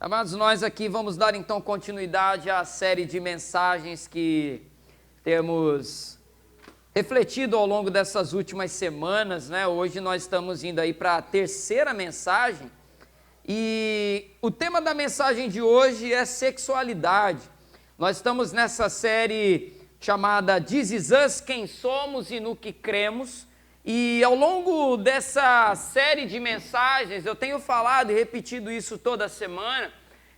Amados, nós aqui vamos dar então continuidade à série de mensagens que temos refletido ao longo dessas últimas semanas, né? Hoje nós estamos indo aí para a terceira mensagem e o tema da mensagem de hoje é sexualidade. Nós estamos nessa série chamada This Is Us, Quem Somos e no que Cremos. E ao longo dessa série de mensagens, eu tenho falado e repetido isso toda semana,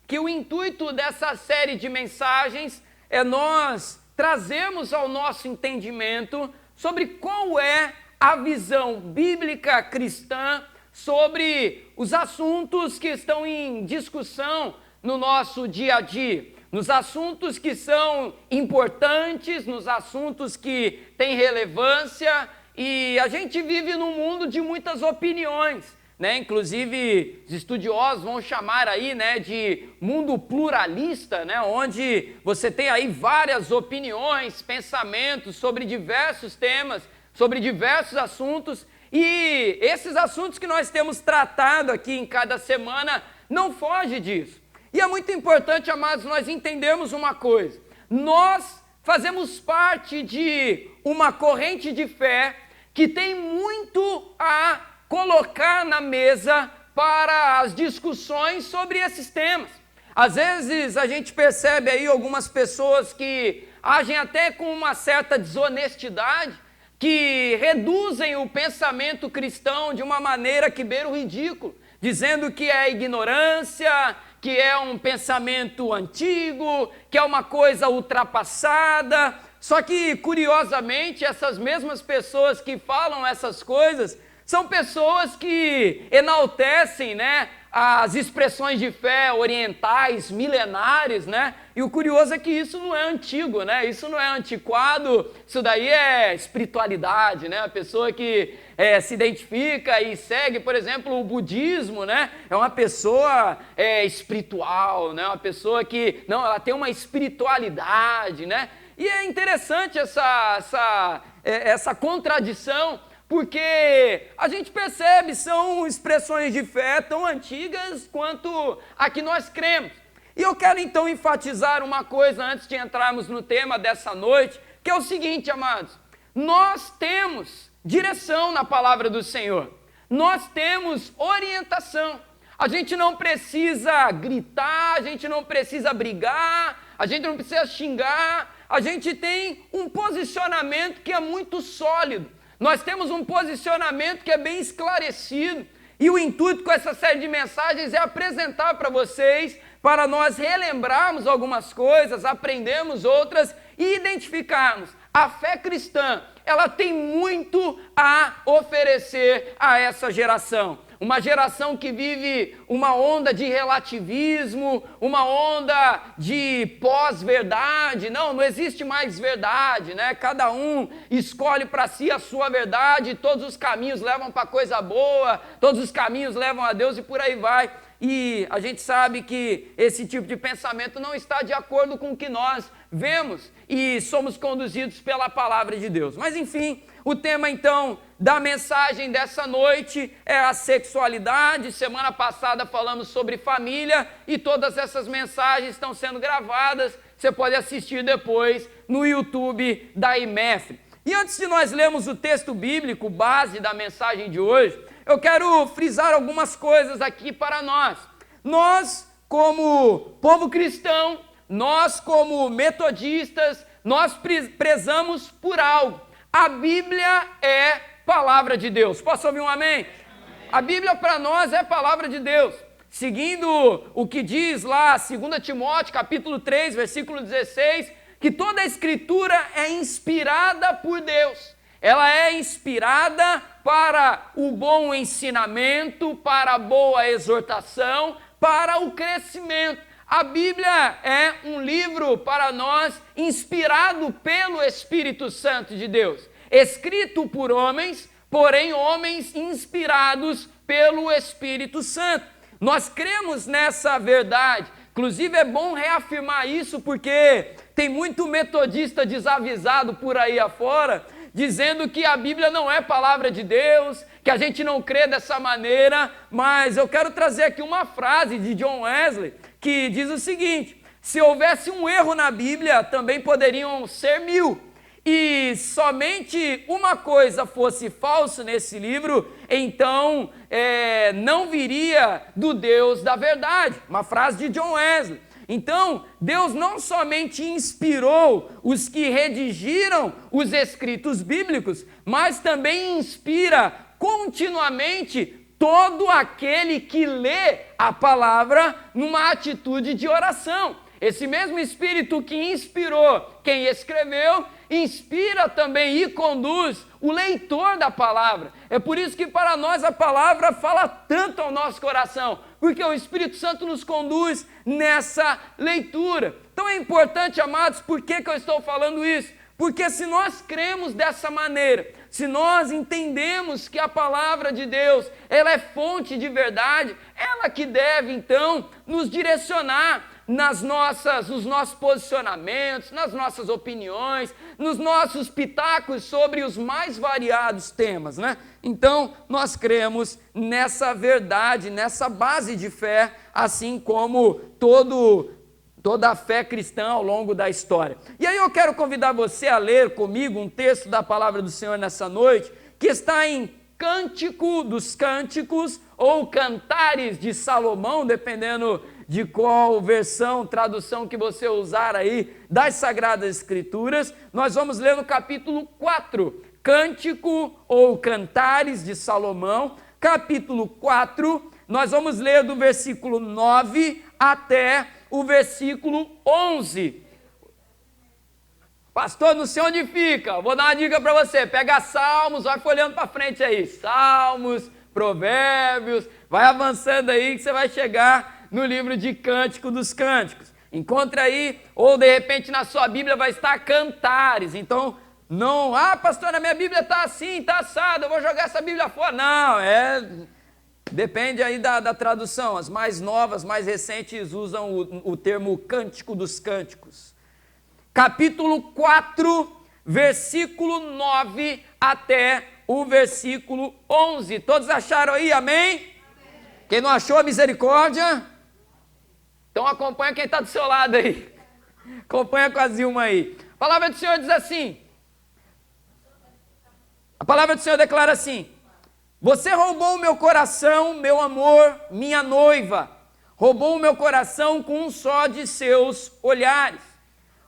que o intuito dessa série de mensagens é nós trazermos ao nosso entendimento sobre qual é a visão bíblica cristã sobre os assuntos que estão em discussão no nosso dia a dia, nos assuntos que são importantes, nos assuntos que têm relevância. E a gente vive num mundo de muitas opiniões, né? Inclusive os estudiosos vão chamar aí, né, de mundo pluralista, né? Onde você tem aí várias opiniões, pensamentos sobre diversos temas, sobre diversos assuntos. E esses assuntos que nós temos tratado aqui em cada semana não foge disso. E é muito importante, amados, nós entendermos uma coisa: nós fazemos parte de uma corrente de fé que tem muito a colocar na mesa para as discussões sobre esses temas. Às vezes a gente percebe aí algumas pessoas que agem até com uma certa desonestidade, que reduzem o pensamento cristão de uma maneira que beira o ridículo, dizendo que é ignorância, que é um pensamento antigo, que é uma coisa ultrapassada. Só que, curiosamente, essas mesmas pessoas que falam essas coisas são pessoas que enaltecem, né, as expressões de fé orientais, milenares, né? E o curioso é que isso não é antigo, né? Isso não é antiquado, isso daí é espiritualidade, né? A pessoa que se identifica e segue, por exemplo, o budismo, né? É uma pessoa espiritual, né? Uma pessoa que, não, ela tem uma espiritualidade, né? E é interessante essa contradição, porque a gente percebe, são expressões de fé tão antigas quanto a que nós cremos. E eu quero então enfatizar uma coisa antes de entrarmos no tema dessa noite, que é o seguinte, amados: nós temos direção na palavra do Senhor, nós temos orientação. A gente não precisa gritar, a gente não precisa brigar, a gente não precisa xingar. A gente tem um posicionamento que é muito sólido, nós temos um posicionamento que é bem esclarecido, e o intuito com essa série de mensagens é apresentar para vocês, para nós relembrarmos algumas coisas, aprendermos outras e identificarmos. A fé cristã, ela tem muito a oferecer a essa geração. Uma geração que vive uma onda de relativismo, uma onda de pós-verdade. Não existe mais verdade, né? Cada um escolhe para si a sua verdade, todos os caminhos levam para coisa boa, todos os caminhos levam a Deus e por aí vai. E a gente sabe que esse tipo de pensamento não está de acordo com o que nós vemos e somos conduzidos pela palavra de Deus. Mas enfim, o tema então da mensagem dessa noite é a sexualidade. Semana passada falamos sobre família e todas essas mensagens estão sendo gravadas. Você pode assistir depois no YouTube da IMEF. E antes de nós lermos o texto bíblico base da mensagem de hoje, eu quero frisar algumas coisas aqui para nós. Nós, como povo cristão, nós como metodistas, nós prezamos por algo. A Bíblia é palavra de Deus. Posso ouvir um amém? A Bíblia para nós é palavra de Deus. Seguindo o que diz lá 2 Timóteo capítulo 3, versículo 16, que toda a escritura é inspirada por Deus. Ela é inspirada para o bom ensinamento, para a boa exortação, para o crescimento. A Bíblia é um livro para nós inspirado pelo Espírito Santo de Deus, escrito por homens, porém homens inspirados pelo Espírito Santo. Nós cremos nessa verdade. Inclusive é bom reafirmar isso porque tem muito metodista desavisado por aí afora dizendo que a Bíblia não é palavra de Deus, que a gente não crê dessa maneira, mas eu quero trazer aqui uma frase de John Wesley que diz o seguinte: se houvesse um erro na Bíblia, também poderiam ser 1000. E somente uma coisa fosse falso nesse livro, então não viria do Deus da verdade. Uma frase de John Wesley. Então, Deus não somente inspirou os que redigiram os escritos bíblicos, mas também inspira continuamente todo aquele que lê a palavra numa atitude de oração. Esse mesmo Espírito que inspirou quem escreveu, inspira também e conduz o leitor da palavra. É por isso que para nós a palavra fala tanto ao nosso coração, porque o Espírito Santo nos conduz nessa leitura. Então é importante, amados, por que eu estou falando isso? Porque se nós cremos dessa maneira, se nós entendemos que a palavra de Deus, ela é fonte de verdade, ela que deve então nos direcionar nos nossos posicionamentos, nas nossas opiniões, nos nossos pitacos sobre os mais variados temas, né? Então, nós cremos nessa verdade, nessa base de fé, assim como toda a fé cristã ao longo da história. E aí eu quero convidar você a ler comigo um texto da palavra do Senhor nessa noite, que está em Cântico dos Cânticos, ou Cantares de Salomão, dependendo de qual versão, tradução que você usar aí das Sagradas Escrituras. Nós vamos ler no capítulo 4, Cântico ou Cantares de Salomão, capítulo 4, nós vamos ler do versículo 9 até o versículo 11. Pastor, não sei onde fica, vou dar uma dica para você, pega Salmos, vai folheando para frente aí, Salmos, Provérbios, vai avançando aí que você vai chegar no livro de Cântico dos Cânticos. Encontra aí, ou de repente na sua Bíblia vai estar Cantares. Então, não, pastor, na minha Bíblia está assim, está assado, eu vou jogar essa Bíblia fora. Não, depende aí da tradução. As mais novas, mais recentes usam o termo Cântico dos Cânticos. Capítulo 4, versículo 9 até o versículo 11. Todos acharam aí, amém? Quem não achou, misericórdia? Então acompanha quem está do seu lado aí. Acompanha com a Zilma aí. A palavra do Senhor diz assim. A palavra do Senhor declara assim: você roubou o meu coração, meu amor, minha noiva. Roubou o meu coração com um só de seus olhares,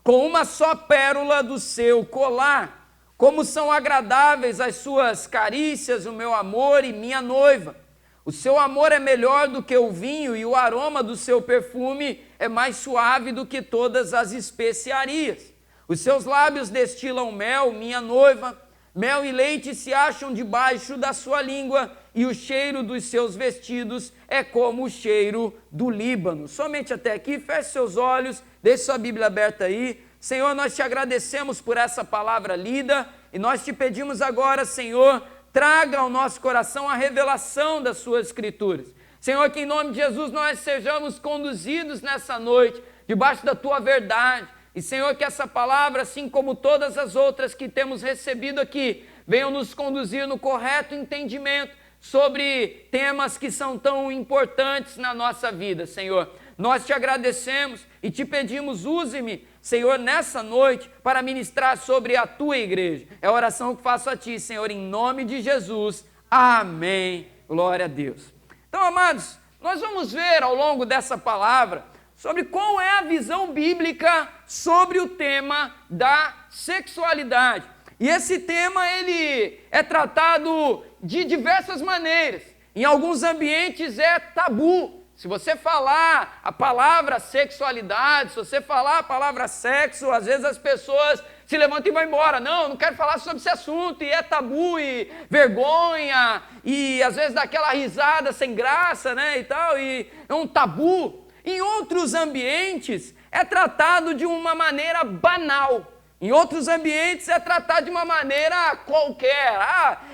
com uma só pérola do seu colar. Como são agradáveis as suas carícias, o meu amor e minha noiva. O seu amor é melhor do que o vinho e o aroma do seu perfume é mais suave do que todas as especiarias. Os seus lábios destilam mel, minha noiva. Mel e leite se acham debaixo da sua língua e o cheiro dos seus vestidos é como o cheiro do Líbano. Somente até aqui, feche seus olhos, deixe sua Bíblia aberta aí. Senhor, nós te agradecemos por essa palavra lida e nós te pedimos agora, Senhor, traga ao nosso coração a revelação das suas Escrituras. Senhor, que em nome de Jesus nós sejamos conduzidos nessa noite, debaixo da tua verdade. E Senhor, que essa palavra, assim como todas as outras que temos recebido aqui, venham nos conduzir no correto entendimento sobre temas que são tão importantes na nossa vida, Senhor. Nós te agradecemos e te pedimos, use-me, Senhor, nessa noite, para ministrar sobre a tua igreja. É a oração que faço a ti, Senhor, em nome de Jesus. Amém. Glória a Deus. Então, amados, nós vamos ver ao longo dessa palavra sobre qual é a visão bíblica sobre o tema da sexualidade. E esse tema, ele é tratado de diversas maneiras. Em alguns ambientes é tabu. Se você falar a palavra sexualidade, se você falar a palavra sexo, às vezes as pessoas se levantam e vão embora. Não quero falar sobre esse assunto, e é tabu, e vergonha, e às vezes dá aquela risada sem graça, né, e tal, e é um tabu. Em outros ambientes é tratado de uma maneira banal. Em outros ambientes é tratado de uma maneira qualquer.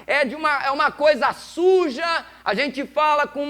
É uma coisa suja, a gente fala com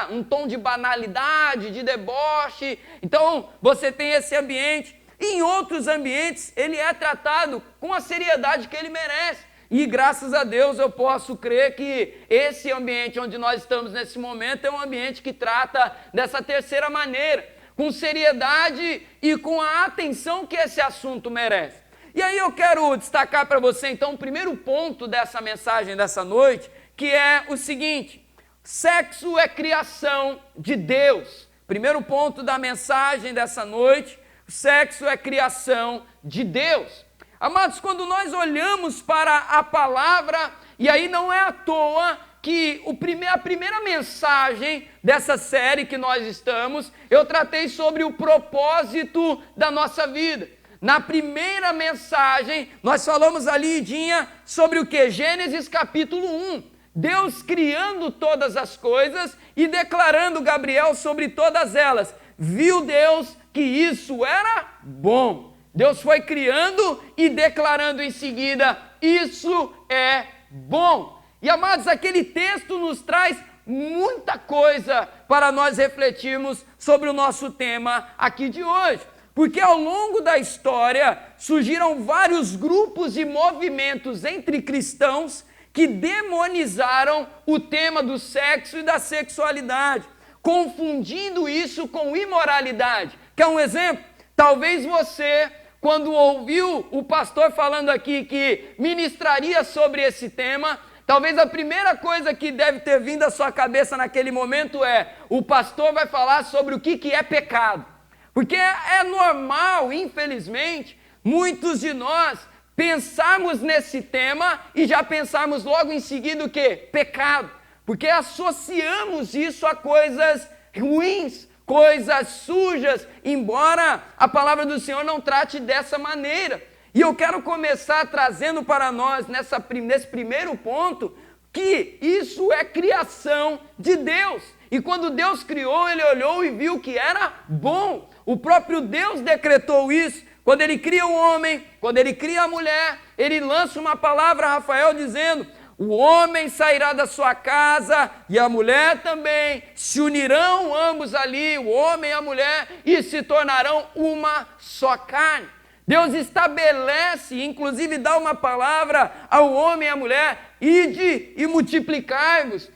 um tom de banalidade, de deboche. Então você tem esse ambiente. Em outros ambientes, ele é tratado com a seriedade que ele merece. E graças a Deus eu posso crer que esse ambiente onde nós estamos nesse momento é um ambiente que trata dessa terceira maneira, com seriedade e com a atenção que esse assunto merece. E aí eu quero destacar para você então o primeiro ponto dessa mensagem dessa noite, que é o seguinte: sexo é criação de Deus. Primeiro ponto da mensagem dessa noite: o sexo é criação de Deus. Amados, quando nós olhamos para a palavra, e aí não é à toa que a primeira mensagem dessa série que nós estamos, eu tratei sobre o propósito da nossa vida. Na primeira mensagem, nós falamos ali, Idinha, sobre o que? Gênesis capítulo 1. Deus criando todas as coisas e declarando, Gabriel, sobre todas elas. Viu Deus que isso era bom. Deus foi criando e declarando em seguida, isso é bom. E amados, aquele texto nos traz muita coisa para nós refletirmos sobre o nosso tema aqui de hoje. Porque ao longo da história surgiram vários grupos e movimentos entre cristãos que demonizaram o tema do sexo e da sexualidade, confundindo isso com imoralidade. Quer um exemplo? Talvez você, quando ouviu o pastor falando aqui que ministraria sobre esse tema, talvez a primeira coisa que deve ter vindo à sua cabeça naquele momento é: o pastor vai falar sobre o que é pecado. Porque é normal, infelizmente, muitos de nós pensarmos nesse tema e já pensarmos logo em seguida o quê? Pecado. Porque associamos isso a coisas ruins, coisas sujas, embora a palavra do Senhor não trate dessa maneira. E eu quero começar trazendo para nós, nesse primeiro ponto, que isso é criação de Deus. E quando Deus criou, Ele olhou e viu que era bom. O próprio Deus decretou isso. Quando Ele cria o homem, quando Ele cria a mulher, Ele lança uma palavra, Rafael, dizendo: o homem sairá da sua casa e a mulher também, se unirão ambos ali, o homem e a mulher, e se tornarão uma só carne. Deus estabelece, inclusive dá uma palavra ao homem e à mulher: ide e multiplicai-vos,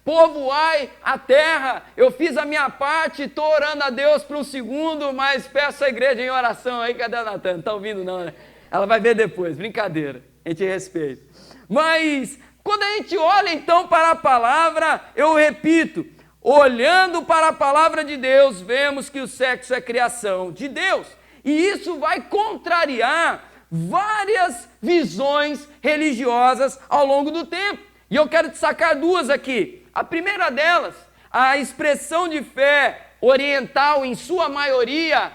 povoai a terra. Eu fiz a minha parte, estou orando a Deus por um segundo, mas peço à igreja em oração aí. Cadê a Natan? Não está ouvindo não, né? Ela vai ver depois, brincadeira, a gente respeita. Mas quando a gente olha então para a palavra, eu repito, olhando para a palavra de Deus, vemos que o sexo é criação de Deus. E isso vai contrariar várias visões religiosas ao longo do tempo. E eu quero destacar duas aqui. A primeira delas, a expressão de fé oriental, em sua maioria,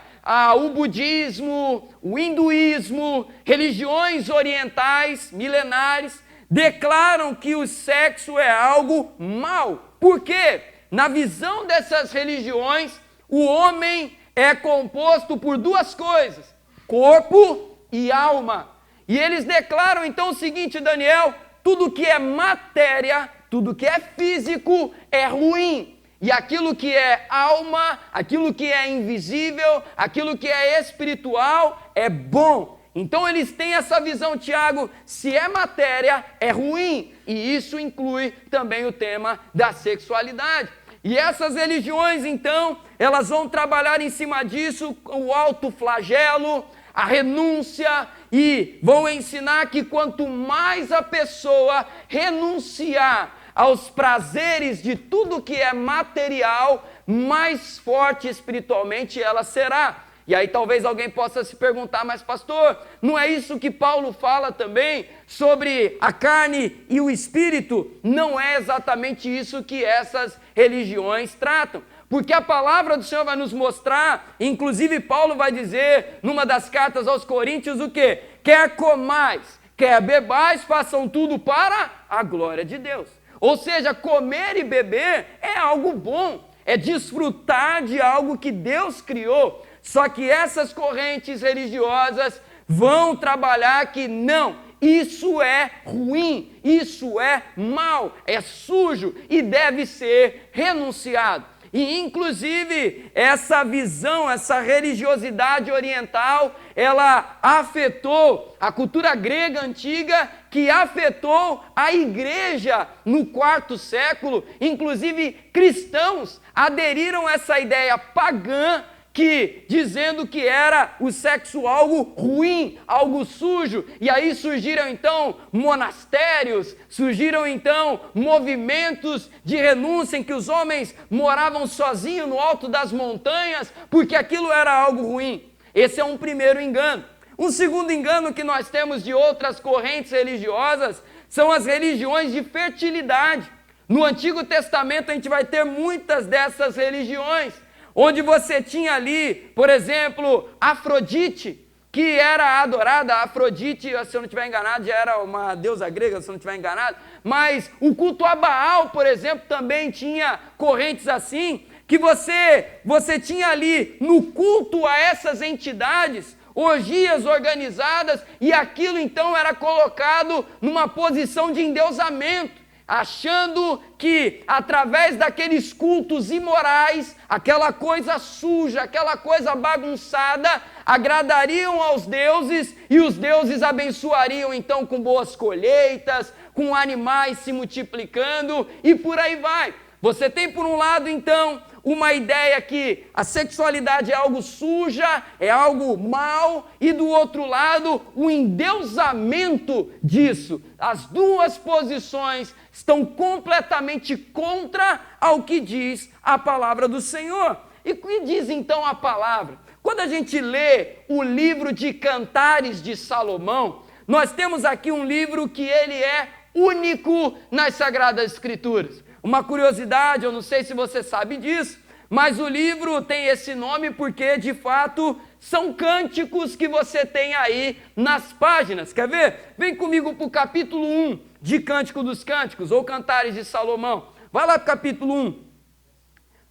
o budismo, o hinduísmo, religiões orientais milenares, declaram que o sexo é algo mau. Por quê? Na visão dessas religiões, o homem é composto por duas coisas: corpo e alma. E eles declaram então o seguinte, Daniel: tudo que é matéria, tudo que é físico é ruim. E aquilo que é alma, aquilo que é invisível, aquilo que é espiritual é bom. Então eles têm essa visão, Tiago: se é matéria, é ruim. E isso inclui também o tema da sexualidade. E essas religiões, então, elas vão trabalhar em cima disso, o autoflagelo, a renúncia, e vão ensinar que quanto mais a pessoa renunciar aos prazeres de tudo que é material, mais forte espiritualmente ela será. E aí talvez alguém possa se perguntar: mas pastor, não é isso que Paulo fala também sobre a carne e o espírito? Não é exatamente isso que essas religiões tratam. Porque a palavra do Senhor vai nos mostrar, inclusive Paulo vai dizer numa das cartas aos Coríntios o quê? Quer comais, quer bebais, façam tudo para a glória de Deus. Ou seja, comer e beber é algo bom, é desfrutar de algo que Deus criou. Só que essas correntes religiosas vão trabalhar que não, isso é ruim, isso é mal, é sujo e deve ser renunciado. E inclusive essa visão, essa religiosidade oriental, ela afetou a cultura grega antiga, que afetou a igreja no quarto século. Inclusive cristãos aderiram a essa ideia pagã, que dizendo que era o sexo algo ruim, algo sujo, e aí surgiram então monastérios, surgiram então movimentos de renúncia em que os homens moravam sozinhos no alto das montanhas, porque aquilo era algo ruim. Esse é um primeiro engano. Um segundo engano que nós temos de outras correntes religiosas são as religiões de fertilidade. No Antigo Testamento a gente vai ter muitas dessas religiões, onde você tinha ali, por exemplo, Afrodite, que era adorada. Afrodite, se eu não estiver enganado, já era uma deusa grega, se eu não estiver enganado, mas o culto a Baal, por exemplo, também tinha correntes assim, que você tinha ali no culto a essas entidades, orgias organizadas, e aquilo então era colocado numa posição de endeusamento, achando que através daqueles cultos imorais, aquela coisa suja, aquela coisa bagunçada, agradariam aos deuses, e os deuses abençoariam então com boas colheitas, com animais se multiplicando, e por aí vai. Você tem por um lado então uma ideia que a sexualidade é algo suja, é algo mal, e do outro lado o endeusamento disso. As duas posições estão completamente contra ao que diz a palavra do Senhor. E o que diz então a palavra? Quando a gente lê o livro de Cantares de Salomão, nós temos aqui um livro que ele é único nas Sagradas Escrituras. Uma curiosidade, eu não sei se você sabe disso, mas o livro tem esse nome porque, de fato, são cânticos que você tem aí nas páginas. Quer ver? Vem comigo para o capítulo 1 de Cântico dos Cânticos, ou Cantares de Salomão. Vai lá para o capítulo 1.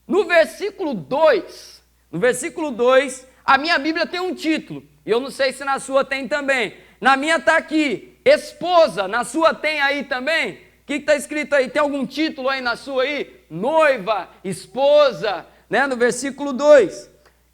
No versículo 2, a minha Bíblia tem um título, e eu não sei se na sua tem também. Na minha está aqui, esposa, na sua tem aí também? O que está escrito aí? Tem algum título aí na sua aí? Noiva, esposa, né? No versículo 2.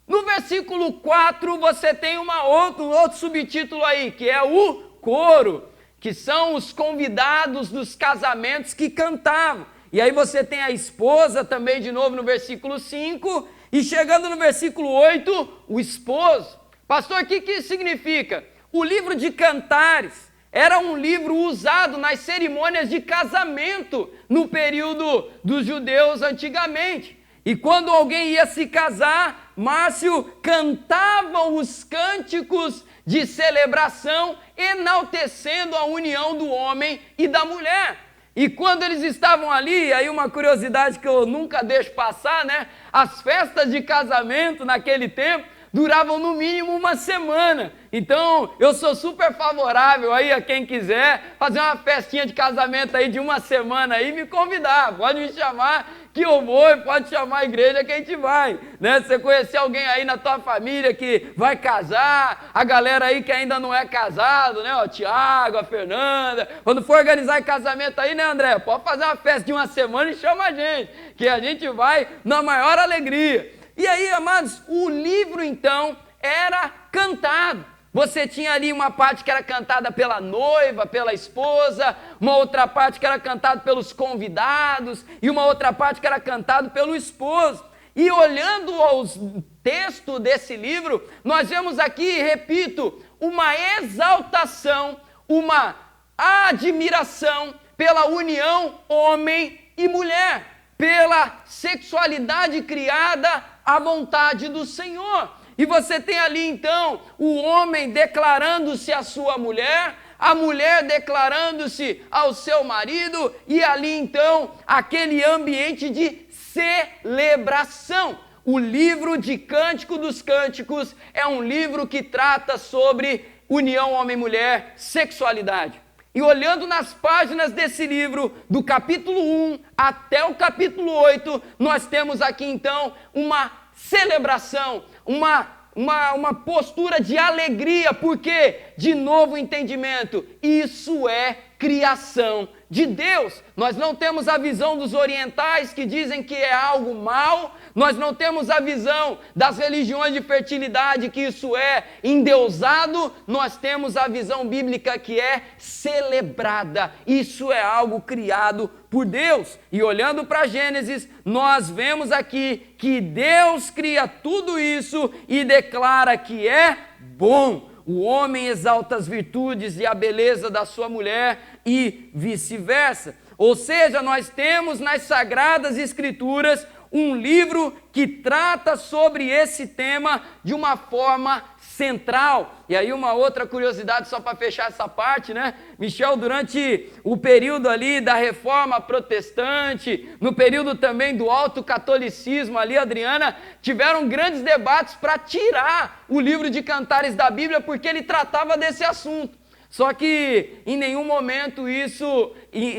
No versículo 4 você tem um outro subtítulo aí, que é o coro, que são os convidados dos casamentos que cantavam. E aí você tem a esposa também de novo no versículo 5, e chegando no versículo 8, o esposo. Pastor, o que isso significa? O livro de Cantares era um livro usado nas cerimônias de casamento no período dos judeus antigamente. E quando alguém ia se casar, Márcio, cantavam os cânticos de celebração, enaltecendo a união do homem e da mulher. E quando eles estavam ali, aí uma curiosidade que eu nunca deixo passar, né? As festas de casamento naquele tempo duravam no mínimo uma semana. Então, eu sou super favorável aí a quem quiser fazer uma festinha de casamento aí de uma semana aí, me convidar. Pode me chamar que eu vou, e pode chamar a igreja que a gente vai, né? Se você conhecer alguém aí na tua família que vai casar, a galera aí que ainda não é casado, né? O Tiago, a Fernanda, quando for organizar casamento aí, né, André? Pode fazer uma festa de uma semana e chama a gente, que a gente vai na maior alegria. E aí, amados, o livro então era cantado. Você tinha ali uma parte que era cantada pela noiva, pela esposa, uma outra parte que era cantada pelos convidados e uma outra parte que era cantada pelo esposo. E olhando aos textos desse livro, nós vemos aqui, repito, uma exaltação, uma admiração pela união homem e mulher, pela sexualidade criada à vontade do Senhor. E você tem ali então o homem declarando-se à sua mulher, a mulher declarando-se ao seu marido, e ali então aquele ambiente de celebração. O livro de Cântico dos Cânticos é um livro que trata sobre união homem-mulher, sexualidade. E olhando nas páginas desse livro, do capítulo 1 até o capítulo 8, nós temos aqui então uma celebração, uma postura de alegria, porque, de novo entendimento, isso é criação de Deus. Nós não temos a visão dos orientais que dizem que é algo mal, nós não temos a visão das religiões de fertilidade que isso é endeusado, nós temos a visão bíblica que é celebrada, isso é algo criado por Deus. E olhando para Gênesis, nós vemos aqui que Deus cria tudo isso e declara que é bom. O homem exalta as virtudes e a beleza da sua mulher e vice-versa. Ou seja, nós temos nas Sagradas Escrituras um livro que trata sobre esse tema de uma forma central. E aí uma outra curiosidade só para fechar essa parte, né? Michel, durante o período ali da Reforma Protestante, no período também do Alto Catolicismo ali, Adriana, tiveram grandes debates para tirar o livro de Cantares da Bíblia, porque ele tratava desse assunto. Só que em nenhum momento isso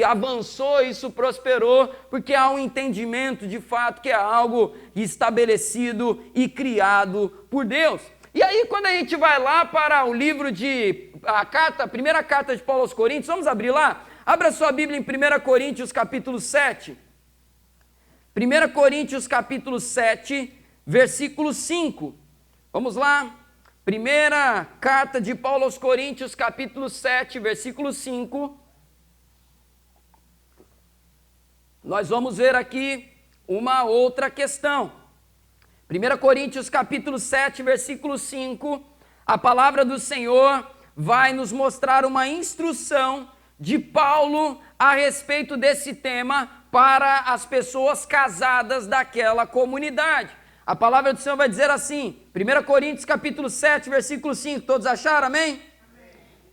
avançou, isso prosperou, porque há um entendimento de fato que é algo estabelecido e criado por Deus. E aí quando a gente vai lá para o livro a primeira carta de Paulo aos Coríntios, vamos abrir lá? Abra sua Bíblia em 1 Coríntios capítulo 7. 1 Coríntios capítulo 7, versículo 5. Vamos lá? Primeira carta de Paulo aos Coríntios, capítulo 7, versículo 5. Nós vamos ver aqui uma outra questão. 1 Coríntios, capítulo 7, versículo 5. A palavra do Senhor vai nos mostrar uma instrução de Paulo a respeito desse tema para as pessoas casadas daquela comunidade. A palavra do Senhor vai dizer assim, 1 Coríntios capítulo 7, versículo 5, todos acharam, amém?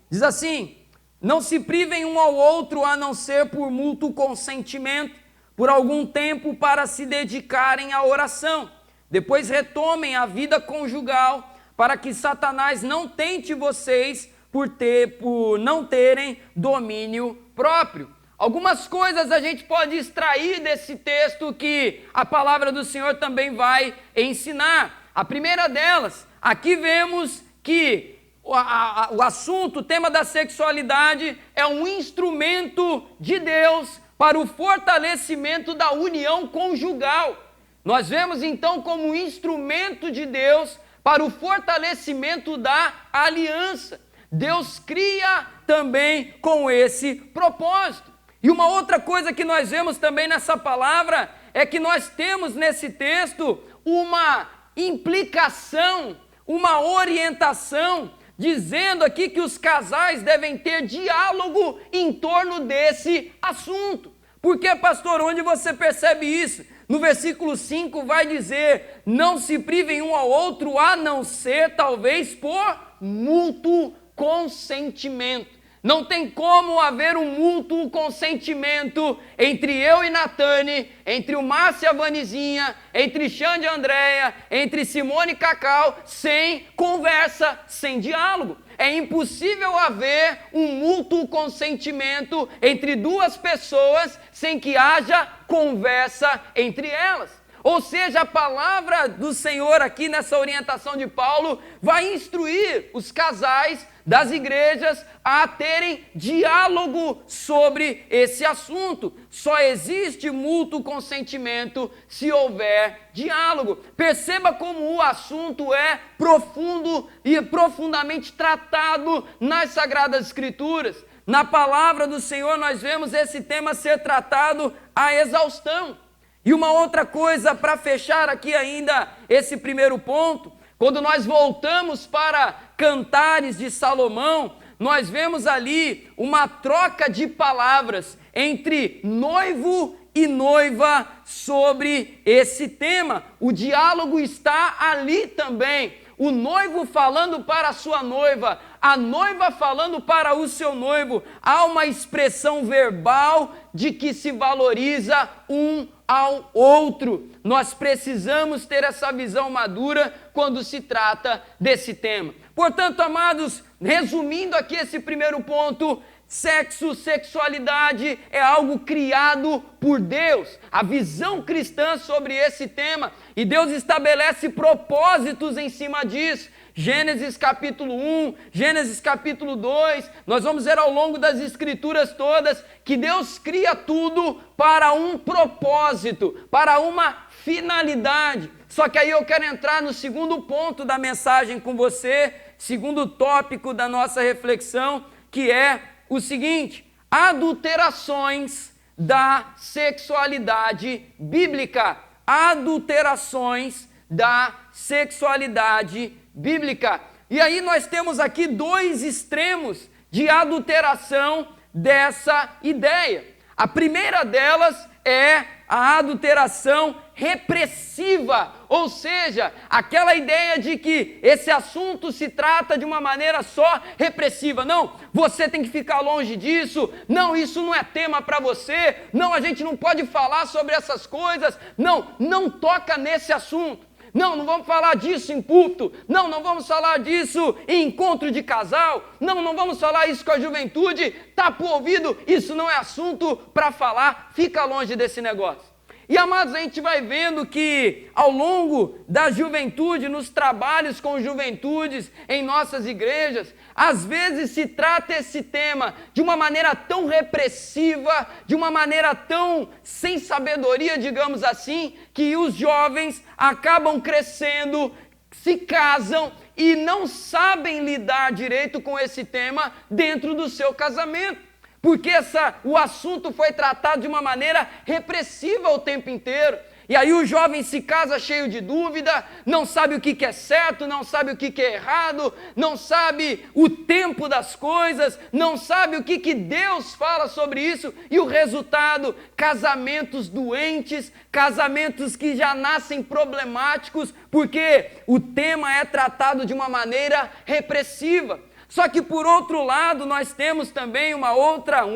Diz assim: não se privem um ao outro a não ser por mútuo consentimento, por algum tempo para se dedicarem à oração, depois retomem a vida conjugal, para que Satanás não tente vocês por não terem domínio próprio. Algumas coisas a gente pode extrair desse texto que a palavra do Senhor também vai ensinar. A primeira delas, aqui vemos que o assunto, o tema da sexualidade é um instrumento de Deus para o fortalecimento da união conjugal. Nós vemos então como um instrumento de Deus para o fortalecimento da aliança. Deus cria também com esse propósito. E uma outra coisa que nós vemos também nessa palavra é que nós temos nesse texto uma implicação, uma orientação, dizendo aqui que os casais devem ter diálogo em torno desse assunto. Por que, pastor? Onde você percebe isso? No versículo 5 vai dizer: não se privem um ao outro a não ser talvez por mútuo consentimento. Não tem como haver um mútuo consentimento entre eu e Natane, entre o Márcio e a Vanizinha, entre Xande e a Andréia, entre Simone e Cacau, sem conversa, sem diálogo. É impossível haver um mútuo consentimento entre duas pessoas sem que haja conversa entre elas. Ou seja, a palavra do Senhor aqui nessa orientação de Paulo vai instruir os casais das igrejas a terem diálogo sobre esse assunto. Só existe mútuo consentimento se houver diálogo. Perceba como o assunto é profundo e profundamente tratado nas Sagradas Escrituras. Na palavra do Senhor nós vemos esse tema ser tratado à exaustão. E uma outra coisa para fechar aqui ainda esse primeiro ponto, quando nós voltamos para Cantares de Salomão, nós vemos ali uma troca de palavras entre noivo e noiva sobre esse tema. O diálogo está ali também. O noivo falando para a sua noiva, a noiva falando para o seu noivo. Há uma expressão verbal de que se valoriza um ao outro. Nós precisamos ter essa visão madura quando se trata desse tema. Portanto, amados, resumindo aqui esse primeiro ponto, Sexo, sexualidade é algo criado por Deus. A visão cristã sobre esse tema. E Deus estabelece propósitos em cima disso. Gênesis capítulo 1, Gênesis capítulo 2, nós vamos ver ao longo das escrituras todas que Deus cria tudo para um propósito, para uma finalidade. Só que aí eu quero entrar no segundo ponto da mensagem com você, segundo tópico da nossa reflexão, que é o seguinte: adulterações da sexualidade bíblica. Adulterações da sexualidade bíblica. E aí nós temos aqui dois extremos de adulteração dessa ideia. A primeira delas é a adulteração repressiva, ou seja, aquela ideia de que esse assunto se trata de uma maneira só repressiva. Não, você tem que ficar longe disso. Não, isso não é tema para você. Não, a gente não pode falar sobre essas coisas. Não toca nesse assunto. Não vamos falar disso em púlpito. Não vamos falar disso em encontro de casal. Não vamos falar isso com a juventude. Tapa o ouvido, isso não é assunto para falar. Fica longe desse negócio. E amados, a gente vai vendo que ao longo da juventude, nos trabalhos com juventudes em nossas igrejas, às vezes se trata esse tema de uma maneira tão repressiva, de uma maneira tão sem sabedoria, digamos assim, que os jovens acabam crescendo, se casam e não sabem lidar direito com esse tema dentro do seu casamento. Porque o assunto foi tratado de uma maneira repressiva o tempo inteiro. E aí o jovem se casa cheio de dúvida, não sabe o que é certo, não sabe o que é errado, não sabe o tempo das coisas, não sabe o que Deus fala sobre isso. E o resultado, casamentos doentes, casamentos que já nascem problemáticos, porque o tema é tratado de uma maneira repressiva. Só que por outro lado nós temos também um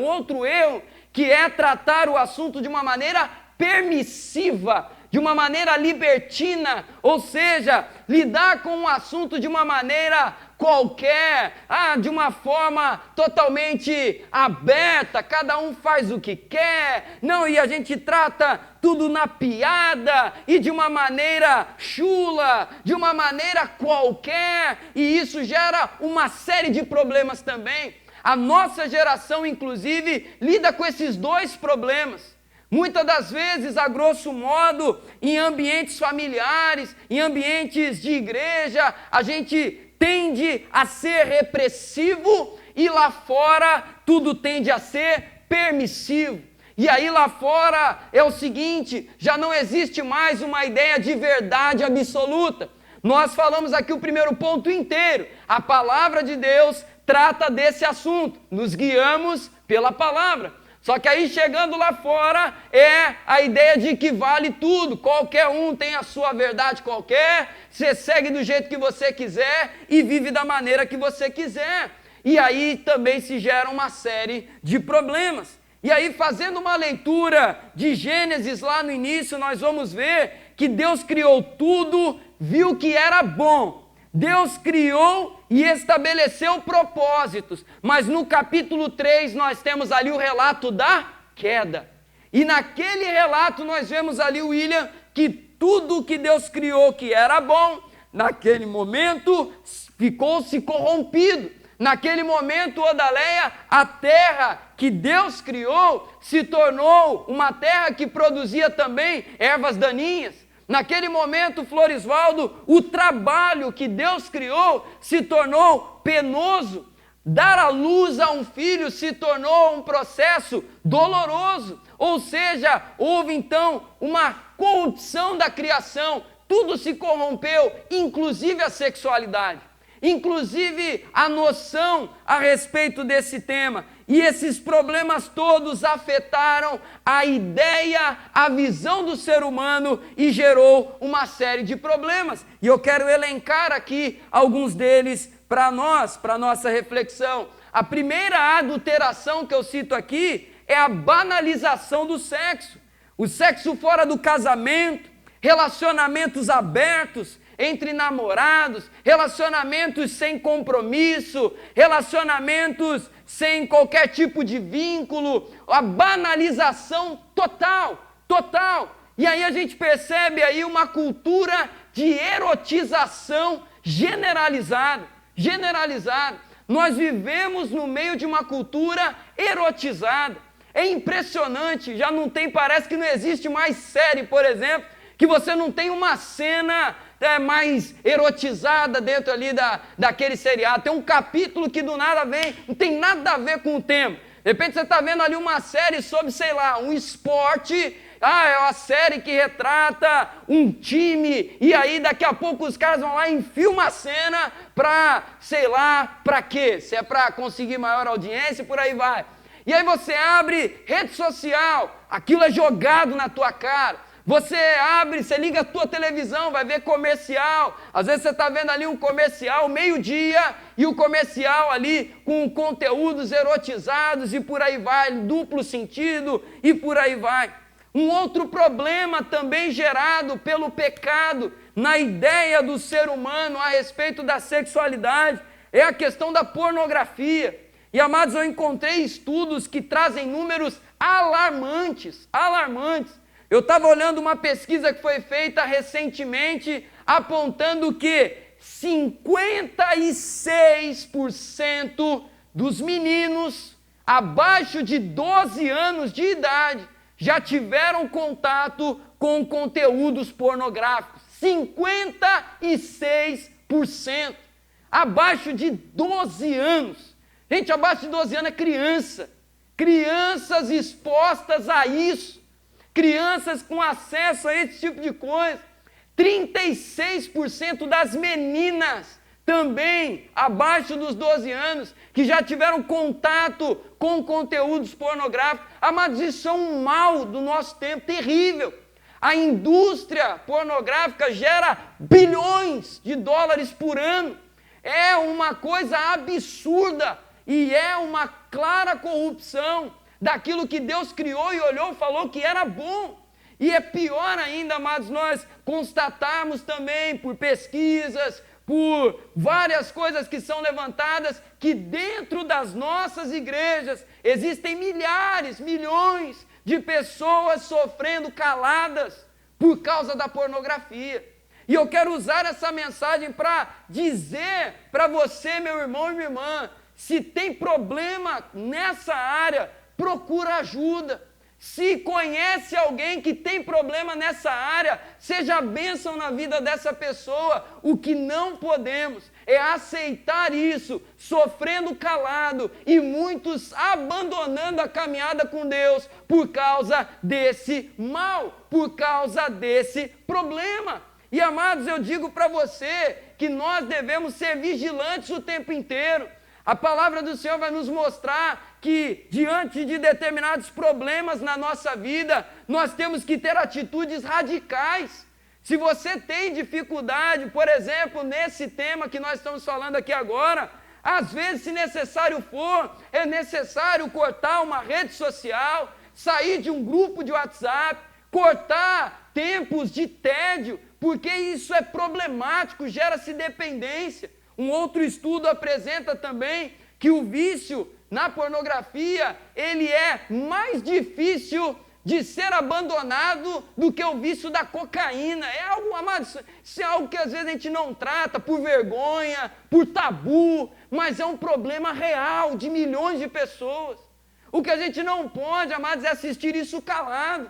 outro erro, que é tratar o assunto de uma maneira permissiva, de uma maneira libertina, ou seja, lidar com o assunto de uma maneira qualquer, de uma forma totalmente aberta, cada um faz o que quer, e a gente trata tudo na piada e de uma maneira chula, de uma maneira qualquer, e isso gera uma série de problemas também. A nossa geração, inclusive, lida com esses dois problemas. Muitas das vezes, a grosso modo, em ambientes familiares, em ambientes de igreja, a gente tende a ser repressivo e lá fora tudo tende a ser permissivo. E aí lá fora é o seguinte, já não existe mais uma ideia de verdade absoluta. Nós falamos aqui o primeiro ponto inteiro. A palavra de Deus trata desse assunto. Nos guiamos pela palavra. Só que aí chegando lá fora é a ideia de que vale tudo, qualquer um tem a sua verdade qualquer, você segue do jeito que você quiser e vive da maneira que você quiser. E aí também se gera uma série de problemas. E aí fazendo uma leitura de Gênesis lá no início, nós vamos ver que Deus criou tudo, viu que era bom. Deus criou e estabeleceu propósitos, mas no capítulo 3 nós temos ali o relato da queda. E naquele relato nós vemos ali, William, que tudo que Deus criou que era bom, naquele momento ficou-se corrompido. Naquele momento, Odaleia, a terra que Deus criou se tornou uma terra que produzia também ervas daninhas. Naquele momento, Floresvaldo, o trabalho que Deus criou se tornou penoso. Dar à luz a um filho se tornou um processo doloroso. Ou seja, houve então uma corrupção da criação. Tudo se corrompeu, inclusive a sexualidade. Inclusive a noção a respeito desse tema. E esses problemas todos afetaram a ideia, a visão do ser humano e gerou uma série de problemas. E eu quero elencar aqui alguns deles para nós, para nossa reflexão. A primeira adulteração que eu cito aqui é a banalização do sexo. O sexo fora do casamento, relacionamentos abertos, entre namorados, relacionamentos sem compromisso, relacionamentos sem qualquer tipo de vínculo, a banalização total. E aí a gente percebe aí uma cultura de erotização generalizada. Nós vivemos no meio de uma cultura erotizada. É impressionante, já não tem, parece que não existe mais série, por exemplo, que você não tem uma cena mais erotizada dentro ali daquele seriado. Tem um capítulo que do nada vem, não tem nada a ver com o tema. De repente você está vendo ali uma série sobre, sei lá, um esporte. É uma série que retrata um time, e aí daqui a pouco os caras vão lá e enfiam uma cena para, sei lá, para quê? Se é para conseguir maior audiência, por aí vai. E aí você abre rede social, aquilo é jogado na tua cara. Você abre, você liga a tua televisão, vai ver comercial. Às vezes você está vendo ali um comercial, meio-dia, e o comercial ali com conteúdos erotizados e por aí vai, duplo sentido e por aí vai. Um outro problema também gerado pelo pecado na ideia do ser humano a respeito da sexualidade é a questão da pornografia. E, amados, eu encontrei estudos que trazem números alarmantes. Eu estava olhando uma pesquisa que foi feita recentemente, apontando que 56% dos meninos abaixo de 12 anos de idade já tiveram contato com conteúdos pornográficos. 56%. Abaixo de 12 anos. Gente, abaixo de 12 anos é criança. Crianças expostas a isso. Crianças com acesso a esse tipo de coisa. 36% das meninas também abaixo dos 12 anos, que já tiveram contato com conteúdos pornográficos. Amados, isso é um mal do nosso tempo terrível. A indústria pornográfica gera bilhões de dólares por ano. É uma coisa absurda e é uma clara corrupção daquilo que Deus criou e olhou e falou que era bom. E é pior ainda, amados, nós constatarmos também por pesquisas, por várias coisas que são levantadas, que dentro das nossas igrejas existem milhares, milhões de pessoas sofrendo caladas por causa da pornografia. E eu quero usar essa mensagem para dizer para você, meu irmão e minha irmã, se tem problema nessa área, procura ajuda. Se conhece alguém que tem problema nessa área, seja bênção na vida dessa pessoa. O que não podemos é aceitar isso, sofrendo calado e muitos abandonando a caminhada com Deus por causa desse mal, por causa desse problema. E, amados, eu digo para você que nós devemos ser vigilantes o tempo inteiro. A palavra do Senhor vai nos mostrar que, diante de determinados problemas na nossa vida, nós temos que ter atitudes radicais. Se você tem dificuldade, por exemplo, nesse tema que nós estamos falando aqui agora, às vezes, se necessário for, é necessário cortar uma rede social, sair de um grupo de WhatsApp, cortar tempos de tédio, porque isso é problemático, gera-se dependência. Um outro estudo apresenta também que o vício na pornografia, ele é mais difícil de ser abandonado do que o vício da cocaína. É algo, amados, isso é algo que às vezes a gente não trata por vergonha, por tabu, mas é um problema real de milhões de pessoas. O que a gente não pode, amados, é assistir isso calado.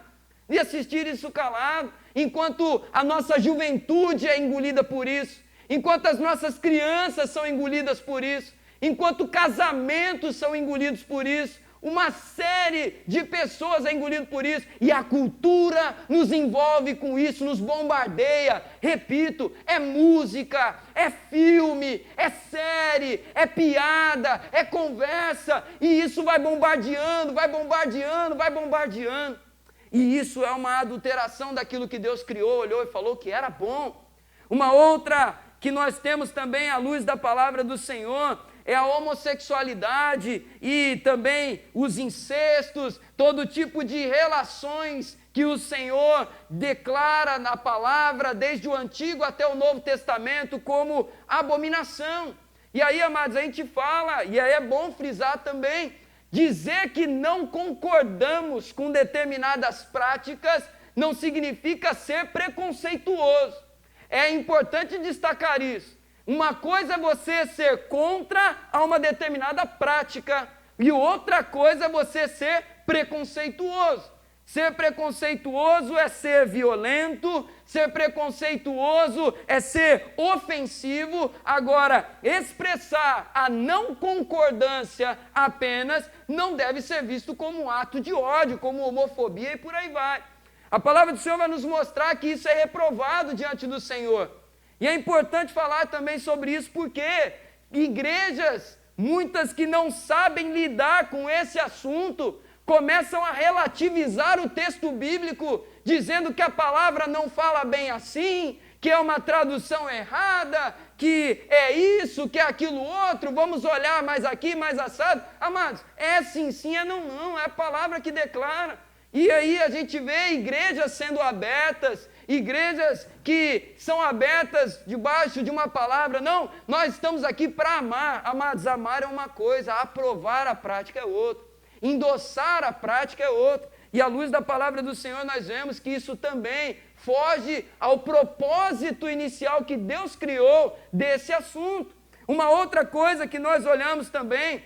Enquanto a nossa juventude é engolida por isso, enquanto as nossas crianças são engolidas por isso, enquanto casamentos são engolidos por isso, uma série de pessoas é engolida por isso, e a cultura nos envolve com isso, nos bombardeia. Repito, é música, é filme, é série, é piada, é conversa, e isso vai bombardeando. E isso é uma adulteração daquilo que Deus criou, olhou e falou que era bom. Uma outra que nós temos também à luz da palavra do Senhor é a homossexualidade e também os incestos, todo tipo de relações que o Senhor declara na palavra, desde o Antigo até o Novo Testamento, como abominação. E aí, amados, a gente fala, e aí é bom frisar também, dizer que não concordamos com determinadas práticas não significa ser preconceituoso. É importante destacar isso. Uma coisa é você ser contra a uma determinada prática, e outra coisa é você ser preconceituoso. Ser preconceituoso é ser violento, ser preconceituoso é ser ofensivo. Agora, expressar a não concordância apenas não deve ser visto como um ato de ódio, como homofobia e por aí vai. A palavra do Senhor vai nos mostrar que isso é reprovado diante do Senhor. E é importante falar também sobre isso porque igrejas, muitas que não sabem lidar com esse assunto, começam a relativizar o texto bíblico, dizendo que a palavra não fala bem assim, que é uma tradução errada, que é isso, que é aquilo outro, vamos olhar mais aqui, mais assado. Amados, é sim, sim, é não, não, é a palavra que declara. E aí a gente vê igrejas sendo abertas, igrejas que são abertas debaixo de uma palavra. Não, nós estamos aqui para amar. Amados, amar é uma coisa, aprovar a prática é outra. Endossar a prática é outra. E à luz da palavra do Senhor nós vemos que isso também foge ao propósito inicial que Deus criou desse assunto. Uma outra coisa que nós olhamos também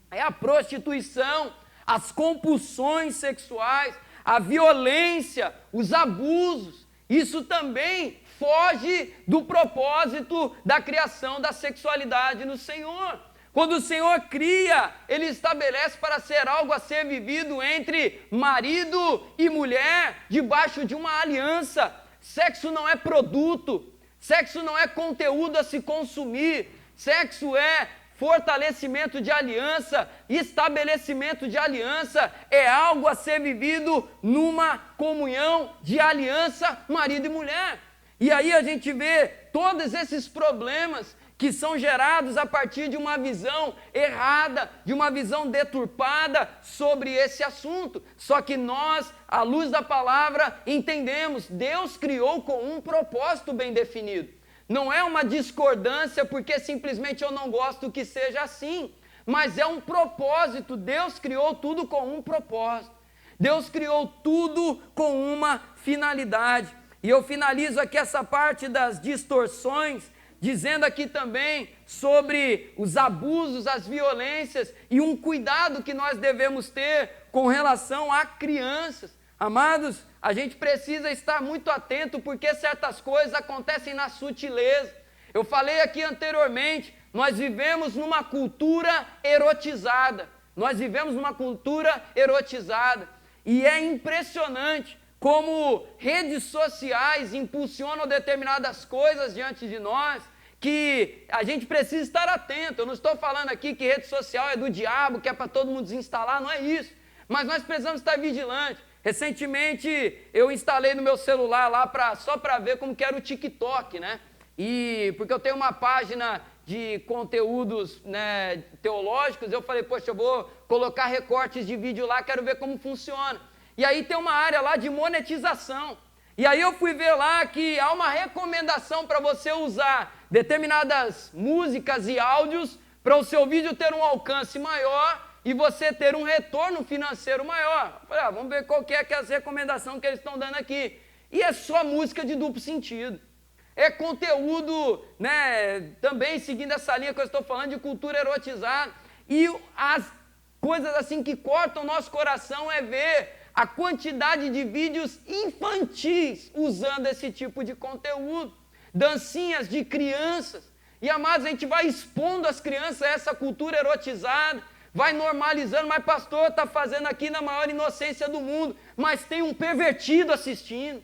é a prostituição, as compulsões sexuais, a violência, os abusos. Isso também foge do propósito da criação da sexualidade no Senhor. Quando o Senhor cria, Ele estabelece para ser algo a ser vivido entre marido e mulher, debaixo de uma aliança. Sexo não é produto, sexo não é conteúdo a se consumir, sexo é fortalecimento de aliança, estabelecimento de aliança, é algo a ser vivido numa comunhão de aliança, marido e mulher. E aí a gente vê todos esses problemas que são gerados a partir de uma visão errada, de uma visão deturpada sobre esse assunto. Só que nós, à luz da palavra, entendemos, Deus criou com um propósito bem definido. Não é uma discordância porque simplesmente eu não gosto que seja assim, mas é um propósito. Deus criou tudo com um propósito. Deus criou tudo com uma finalidade. E eu finalizo aqui essa parte das distorções, dizendo aqui também sobre os abusos, as violências e um cuidado que nós devemos ter com relação a crianças. Amados, a gente precisa estar muito atento porque certas coisas acontecem na sutileza. Eu falei aqui anteriormente, nós vivemos numa cultura erotizada. Nós vivemos numa cultura erotizada. E é impressionante como redes sociais impulsionam determinadas coisas diante de nós, que a gente precisa estar atento. Eu não estou falando aqui que rede social é do diabo, que é para todo mundo desinstalar, não é isso. Mas nós precisamos estar vigilantes. Recentemente eu instalei no meu celular lá só para ver como que era o TikTok, né? E porque eu tenho uma página de conteúdos, né, teológicos, eu falei, poxa, eu vou colocar recortes de vídeo lá, quero ver como funciona. E aí tem uma área lá de monetização. E aí eu fui ver lá que há uma recomendação para você usar determinadas músicas e áudios para o seu vídeo ter um alcance maior e você ter um retorno financeiro maior. Eu falei, vamos ver qual que é as recomendações que eles estão dando aqui. E é só música de duplo sentido. É conteúdo, né, também seguindo essa linha que eu estou falando de cultura erotizada. E as coisas assim que cortam o nosso coração é ver a quantidade de vídeos infantis usando esse tipo de conteúdo. Dancinhas de crianças. E, amados, a gente vai expondo as crianças a essa cultura erotizada, vai normalizando, mas pastor, está fazendo aqui na maior inocência do mundo, mas tem um pervertido assistindo.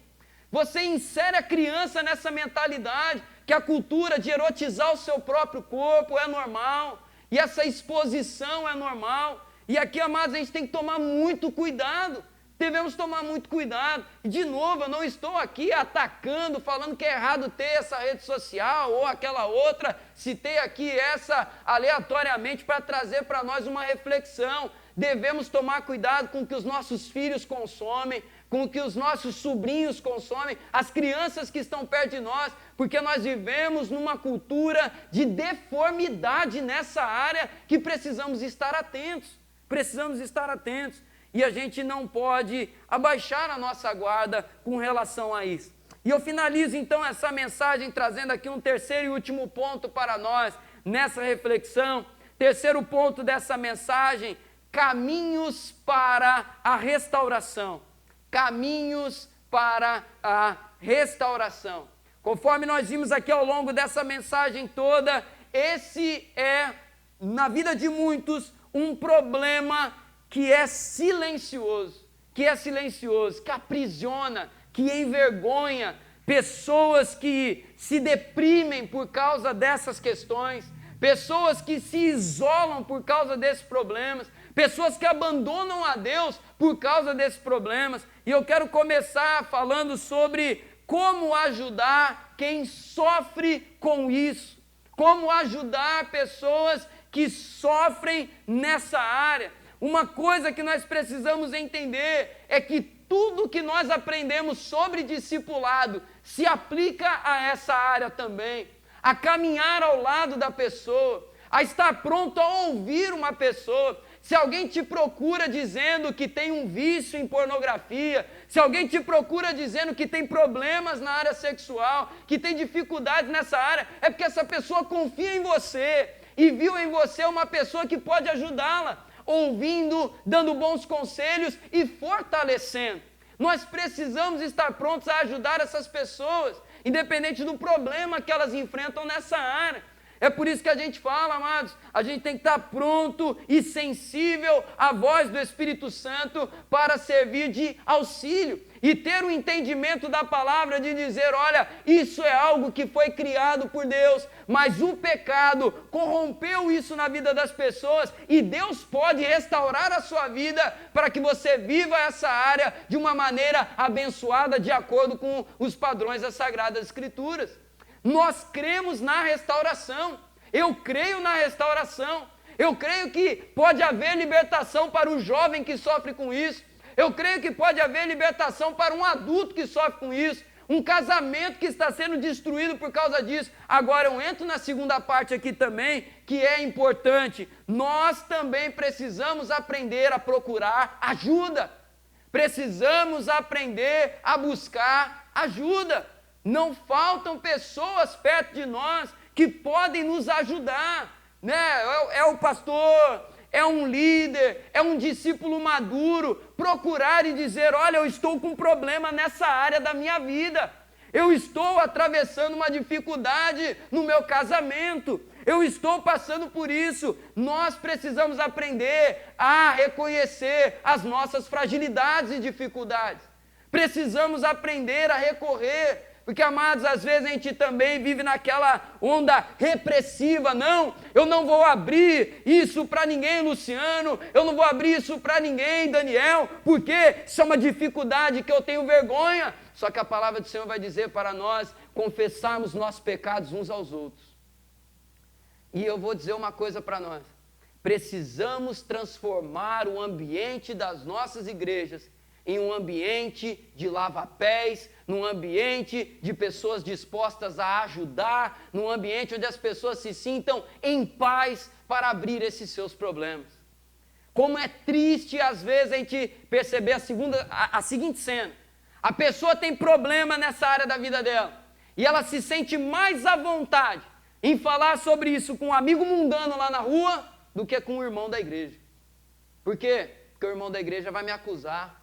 Você insere a criança nessa mentalidade, que a cultura de erotizar o seu próprio corpo é normal, e essa exposição é normal. E aqui, amados, a gente tem que tomar muito cuidado. Devemos tomar muito cuidado. E, de novo, eu não estou aqui atacando, falando que é errado ter essa rede social ou aquela outra. Citei aqui essa aleatoriamente para trazer para nós uma reflexão. Devemos tomar cuidado com o que os nossos filhos consomem, com o que os nossos sobrinhos consomem, as crianças que estão perto de nós, porque nós vivemos numa cultura de deformidade nessa área que precisamos estar atentos. Precisamos estar atentos. E a gente não pode abaixar a nossa guarda com relação a isso. E eu finalizo então essa mensagem trazendo aqui um terceiro e último ponto para nós nessa reflexão. Terceiro ponto dessa mensagem: caminhos para a restauração. Caminhos para a restauração. Conforme nós vimos aqui ao longo dessa mensagem toda, esse é, na vida de muitos, um problema que é silencioso, que aprisiona, que envergonha pessoas que se deprimem por causa dessas questões, pessoas que se isolam por causa desses problemas, pessoas que abandonam a Deus por causa desses problemas. E eu quero começar falando sobre como ajudar quem sofre com isso, como ajudar pessoas que sofrem nessa área. Uma coisa que nós precisamos entender é que tudo que nós aprendemos sobre discipulado se aplica a essa área também, a caminhar ao lado da pessoa, a estar pronto a ouvir uma pessoa. Se alguém te procura dizendo que tem um vício em pornografia, se alguém te procura dizendo que tem problemas na área sexual, que tem dificuldades nessa área, é porque essa pessoa confia em você e viu em você uma pessoa que pode ajudá-la, ouvindo, dando bons conselhos e fortalecendo. Nós precisamos estar prontos a ajudar essas pessoas, independente do problema que elas enfrentam nessa área. É por isso que a gente fala, amados, a gente tem que estar pronto e sensível à voz do Espírito Santo para servir de auxílio e ter o entendimento da palavra de dizer, olha, isso é algo que foi criado por Deus, mas o pecado corrompeu isso na vida das pessoas e Deus pode restaurar a sua vida para que você viva essa área de uma maneira abençoada de acordo com os padrões das Sagradas Escrituras. Nós cremos na restauração, eu creio na restauração, eu creio que pode haver libertação para o jovem que sofre com isso, eu creio que pode haver libertação para um adulto que sofre com isso, um casamento que está sendo destruído por causa disso. Agora eu entro na segunda parte aqui também, que é importante, nós também precisamos aprender a procurar ajuda, precisamos aprender a buscar ajuda. Não faltam pessoas perto de nós que podem nos ajudar, né? É o pastor, é um líder, é um discípulo maduro, procurar e dizer, olha, eu estou com um problema nessa área da minha vida, eu estou atravessando uma dificuldade no meu casamento, eu estou passando por isso. Nós precisamos aprender a reconhecer as nossas fragilidades e dificuldades, precisamos aprender a recorrer. Porque, amados, às vezes a gente também vive naquela onda repressiva. Não, eu não vou abrir isso para ninguém, Luciano. Eu não vou abrir isso para ninguém, Daniel. Porque isso é uma dificuldade que eu tenho vergonha. Só que a palavra do Senhor vai dizer para nós confessarmos nossos pecados uns aos outros. E eu vou dizer uma coisa para nós. Precisamos transformar o ambiente das nossas igrejas em um ambiente de lava-pés, num ambiente de pessoas dispostas a ajudar, num ambiente onde as pessoas se sintam em paz para abrir esses seus problemas. Como é triste às vezes a gente perceber a seguinte cena. A pessoa tem problema nessa área da vida dela e ela se sente mais à vontade em falar sobre isso com um amigo mundano lá na rua do que com o irmão da igreja. Por quê? Porque o irmão da igreja vai me acusar,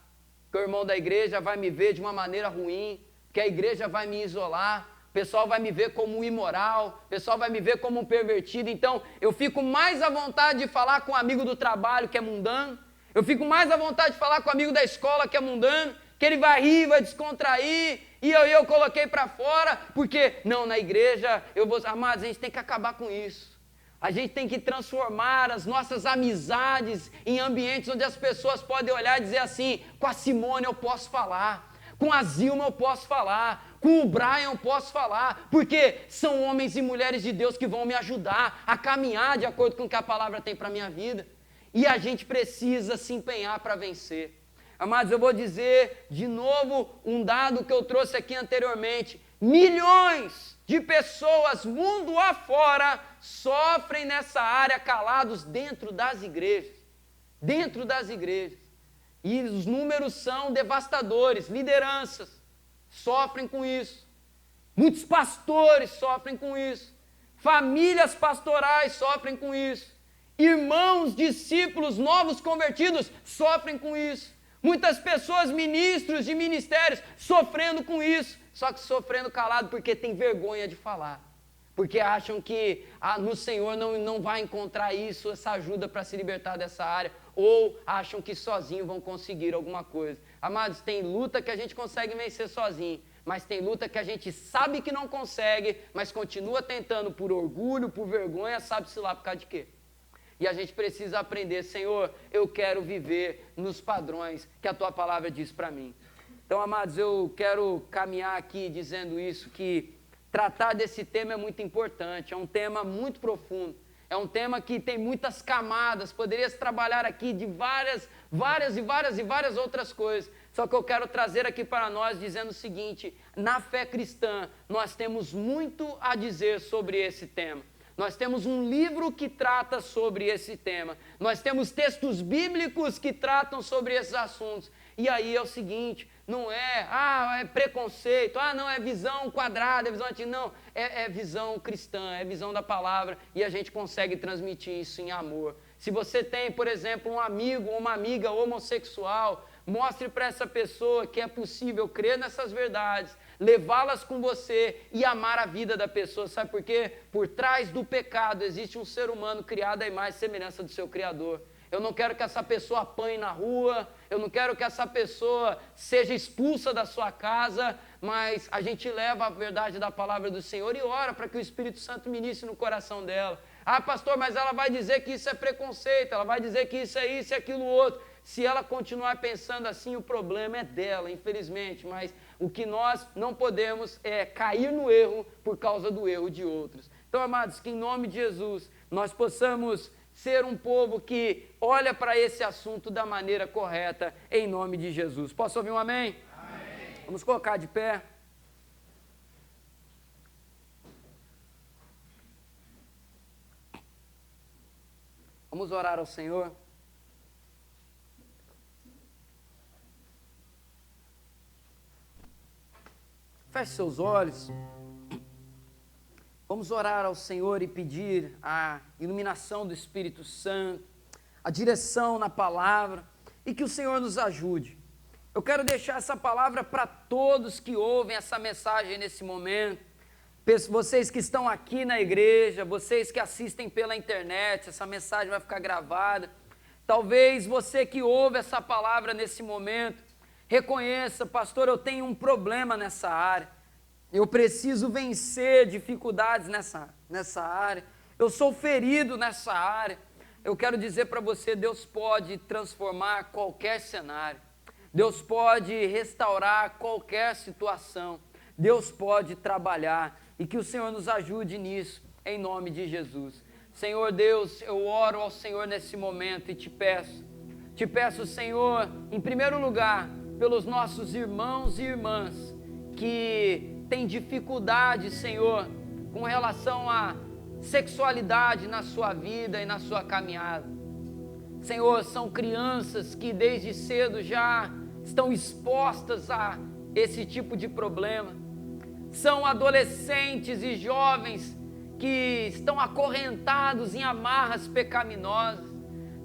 porque o irmão da igreja vai me ver de uma maneira ruim, porque a igreja vai me isolar, o pessoal vai me ver como um imoral, o pessoal vai me ver como um pervertido. Então eu fico mais à vontade de falar com um amigo do trabalho que é mundano, eu fico mais à vontade de falar com um amigo da escola que é mundano, que ele vai rir, vai descontrair, e eu coloquei para fora, porque não, na igreja, amados, a gente tem que acabar com isso. A gente tem que transformar as nossas amizades em ambientes onde as pessoas podem olhar e dizer assim, com a Simone eu posso falar, com a Zilma eu posso falar, com o Brian eu posso falar, porque são homens e mulheres de Deus que vão me ajudar a caminhar de acordo com o que a palavra tem para a minha vida. E a gente precisa se empenhar para vencer. Amados, eu vou dizer de novo um dado que eu trouxe aqui anteriormente. Milhões de pessoas mundo afora sofrem nessa área calados dentro das igrejas. Dentro das igrejas. E os números são devastadores. Lideranças sofrem com isso. Muitos pastores sofrem com isso. Famílias pastorais sofrem com isso. Irmãos, discípulos, novos convertidos sofrem com isso. Muitas pessoas, ministros de ministérios, sofrendo com isso. Só que sofrendo calado porque tem vergonha de falar. Porque acham que no Senhor não vai encontrar isso, essa ajuda para se libertar dessa área. Ou acham que sozinho vão conseguir alguma coisa. Amados, tem luta que a gente consegue vencer sozinho. Mas tem luta que a gente sabe que não consegue, mas continua tentando por orgulho, por vergonha, sabe-se lá por causa de quê? E a gente precisa aprender, Senhor, eu quero viver nos padrões que a Tua palavra diz para mim. Então, amados, eu quero caminhar aqui dizendo isso, que tratar desse tema é muito importante, é um tema muito profundo, é um tema que tem muitas camadas, poderia se trabalhar aqui de várias outras coisas. Só que eu quero trazer aqui para nós dizendo o seguinte: na fé cristã, nós temos muito a dizer sobre esse tema. Nós temos um livro que trata sobre esse tema. Nós temos textos bíblicos que tratam sobre esses assuntos. E aí é o seguinte, não é preconceito, não, é visão quadrada, é visão antiga. Não, é visão cristã, é visão da palavra, e a gente consegue transmitir isso em amor. Se você tem, por exemplo, um amigo ou uma amiga homossexual, mostre para essa pessoa que é possível crer nessas verdades, levá-las com você e amar a vida da pessoa. Sabe por quê? Por trás do pecado existe um ser humano criado à imagem e semelhança do seu Criador. Eu não quero que essa pessoa apanhe na rua, eu não quero que essa pessoa seja expulsa da sua casa, mas a gente leva a verdade da palavra do Senhor e ora para que o Espírito Santo ministre no coração dela. Pastor, mas ela vai dizer que isso é preconceito, ela vai dizer que isso é isso e aquilo outro. Se ela continuar pensando assim, o problema é dela, infelizmente, mas o que nós não podemos é cair no erro por causa do erro de outros. Então, amados, que em nome de Jesus nós possamos ser um povo que olha para esse assunto da maneira correta, em nome de Jesus. Posso ouvir um amém? Amém. Vamos colocar de pé. Vamos orar ao Senhor. Feche seus olhos. Vamos orar ao Senhor e pedir a iluminação do Espírito Santo, a direção na palavra, e que o Senhor nos ajude. Eu quero deixar essa palavra para todos que ouvem essa mensagem nesse momento. Vocês que estão aqui na igreja, vocês que assistem pela internet, essa mensagem vai ficar gravada. Talvez você que ouve essa palavra nesse momento, reconheça, pastor, eu tenho um problema nessa área. Eu preciso vencer dificuldades nessa área. Eu sou ferido nessa área. Eu quero dizer para você, Deus pode transformar qualquer cenário. Deus pode restaurar qualquer situação. Deus pode trabalhar e que o Senhor nos ajude nisso, em nome de Jesus. Senhor Deus, eu oro ao Senhor nesse momento e te peço, Senhor, em primeiro lugar, pelos nossos irmãos e irmãs que têm dificuldade, Senhor, com relação à sexualidade na sua vida e na sua caminhada. Senhor, são crianças que desde cedo já estão expostas a esse tipo de problema. São adolescentes e jovens que estão acorrentados em amarras pecaminosas.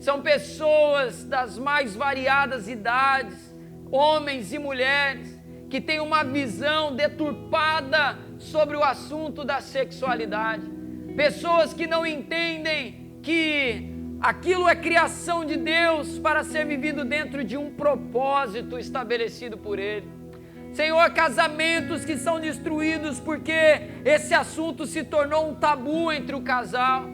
São pessoas das mais variadas idades, homens e mulheres, que têm uma visão deturpada sobre o assunto da sexualidade. Pessoas que não entendem que aquilo é criação de Deus para ser vivido dentro de um propósito estabelecido por Ele. Senhor, casamentos que são destruídos porque esse assunto se tornou um tabu entre o casal.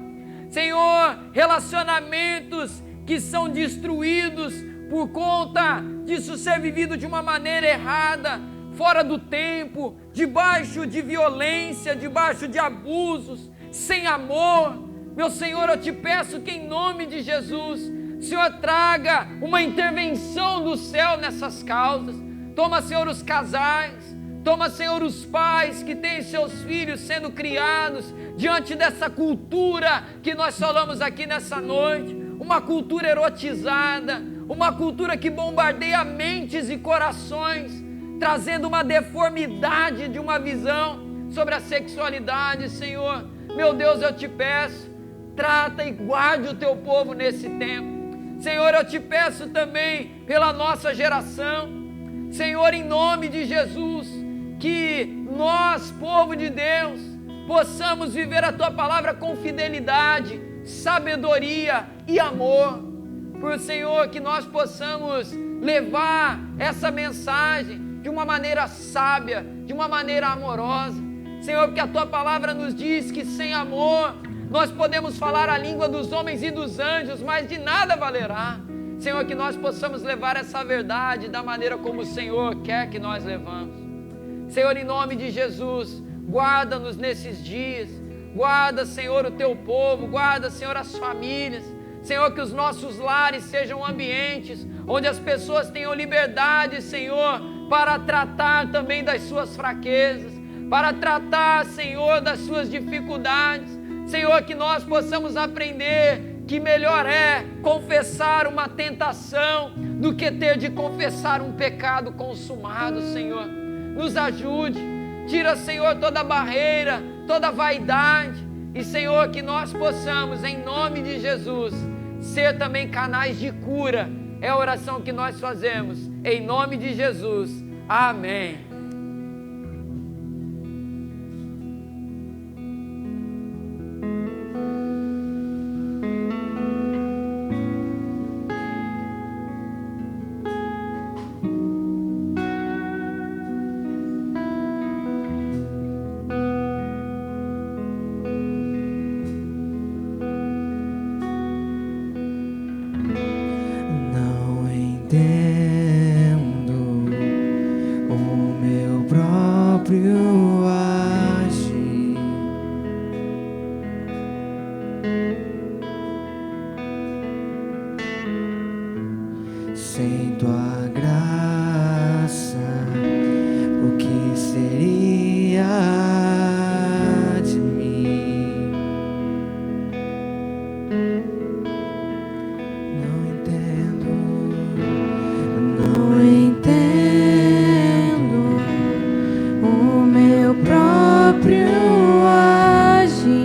Senhor, relacionamentos que são destruídos por conta disso ser vivido de uma maneira errada, fora do tempo, debaixo de violência, debaixo de abusos, sem amor. Meu Senhor, eu te peço que em nome de Jesus, Senhor, traga uma intervenção do céu nessas causas. Toma, Senhor, os casais, toma, Senhor, os pais que têm seus filhos sendo criados diante dessa cultura que nós falamos aqui nessa noite, uma cultura erotizada, uma cultura que bombardeia mentes e corações, trazendo uma deformidade de uma visão sobre a sexualidade. Senhor, meu Deus, eu te peço, trata e guarde o teu povo nesse tempo. Senhor, eu te peço também pela nossa geração, Senhor, em nome de Jesus, que nós, povo de Deus, possamos viver a tua palavra com fidelidade, sabedoria e amor. Por Senhor, que nós possamos levar essa mensagem de uma maneira sábia, de uma maneira amorosa. Senhor, porque a tua palavra nos diz que sem amor nós podemos falar a língua dos homens e dos anjos, mas de nada valerá. Senhor, que nós possamos levar essa verdade da maneira como o Senhor quer que nós levamos. Senhor, em nome de Jesus, guarda-nos nesses dias, guarda, Senhor, o teu povo, guarda, Senhor, as famílias. Senhor, que os nossos lares sejam ambientes onde as pessoas tenham liberdade, Senhor, para tratar também das suas fraquezas, para tratar, Senhor, das suas dificuldades. Senhor, que nós possamos aprender que melhor é confessar uma tentação do que ter de confessar um pecado consumado. Senhor, nos ajude, tira, Senhor, toda barreira, toda vaidade, e, Senhor, que nós possamos, em nome de Jesus, ser também canais de cura. É a oração que nós fazemos, em nome de Jesus. Amém. Sem tua graça, o que seria de mim? Não entendo o meu próprio agir.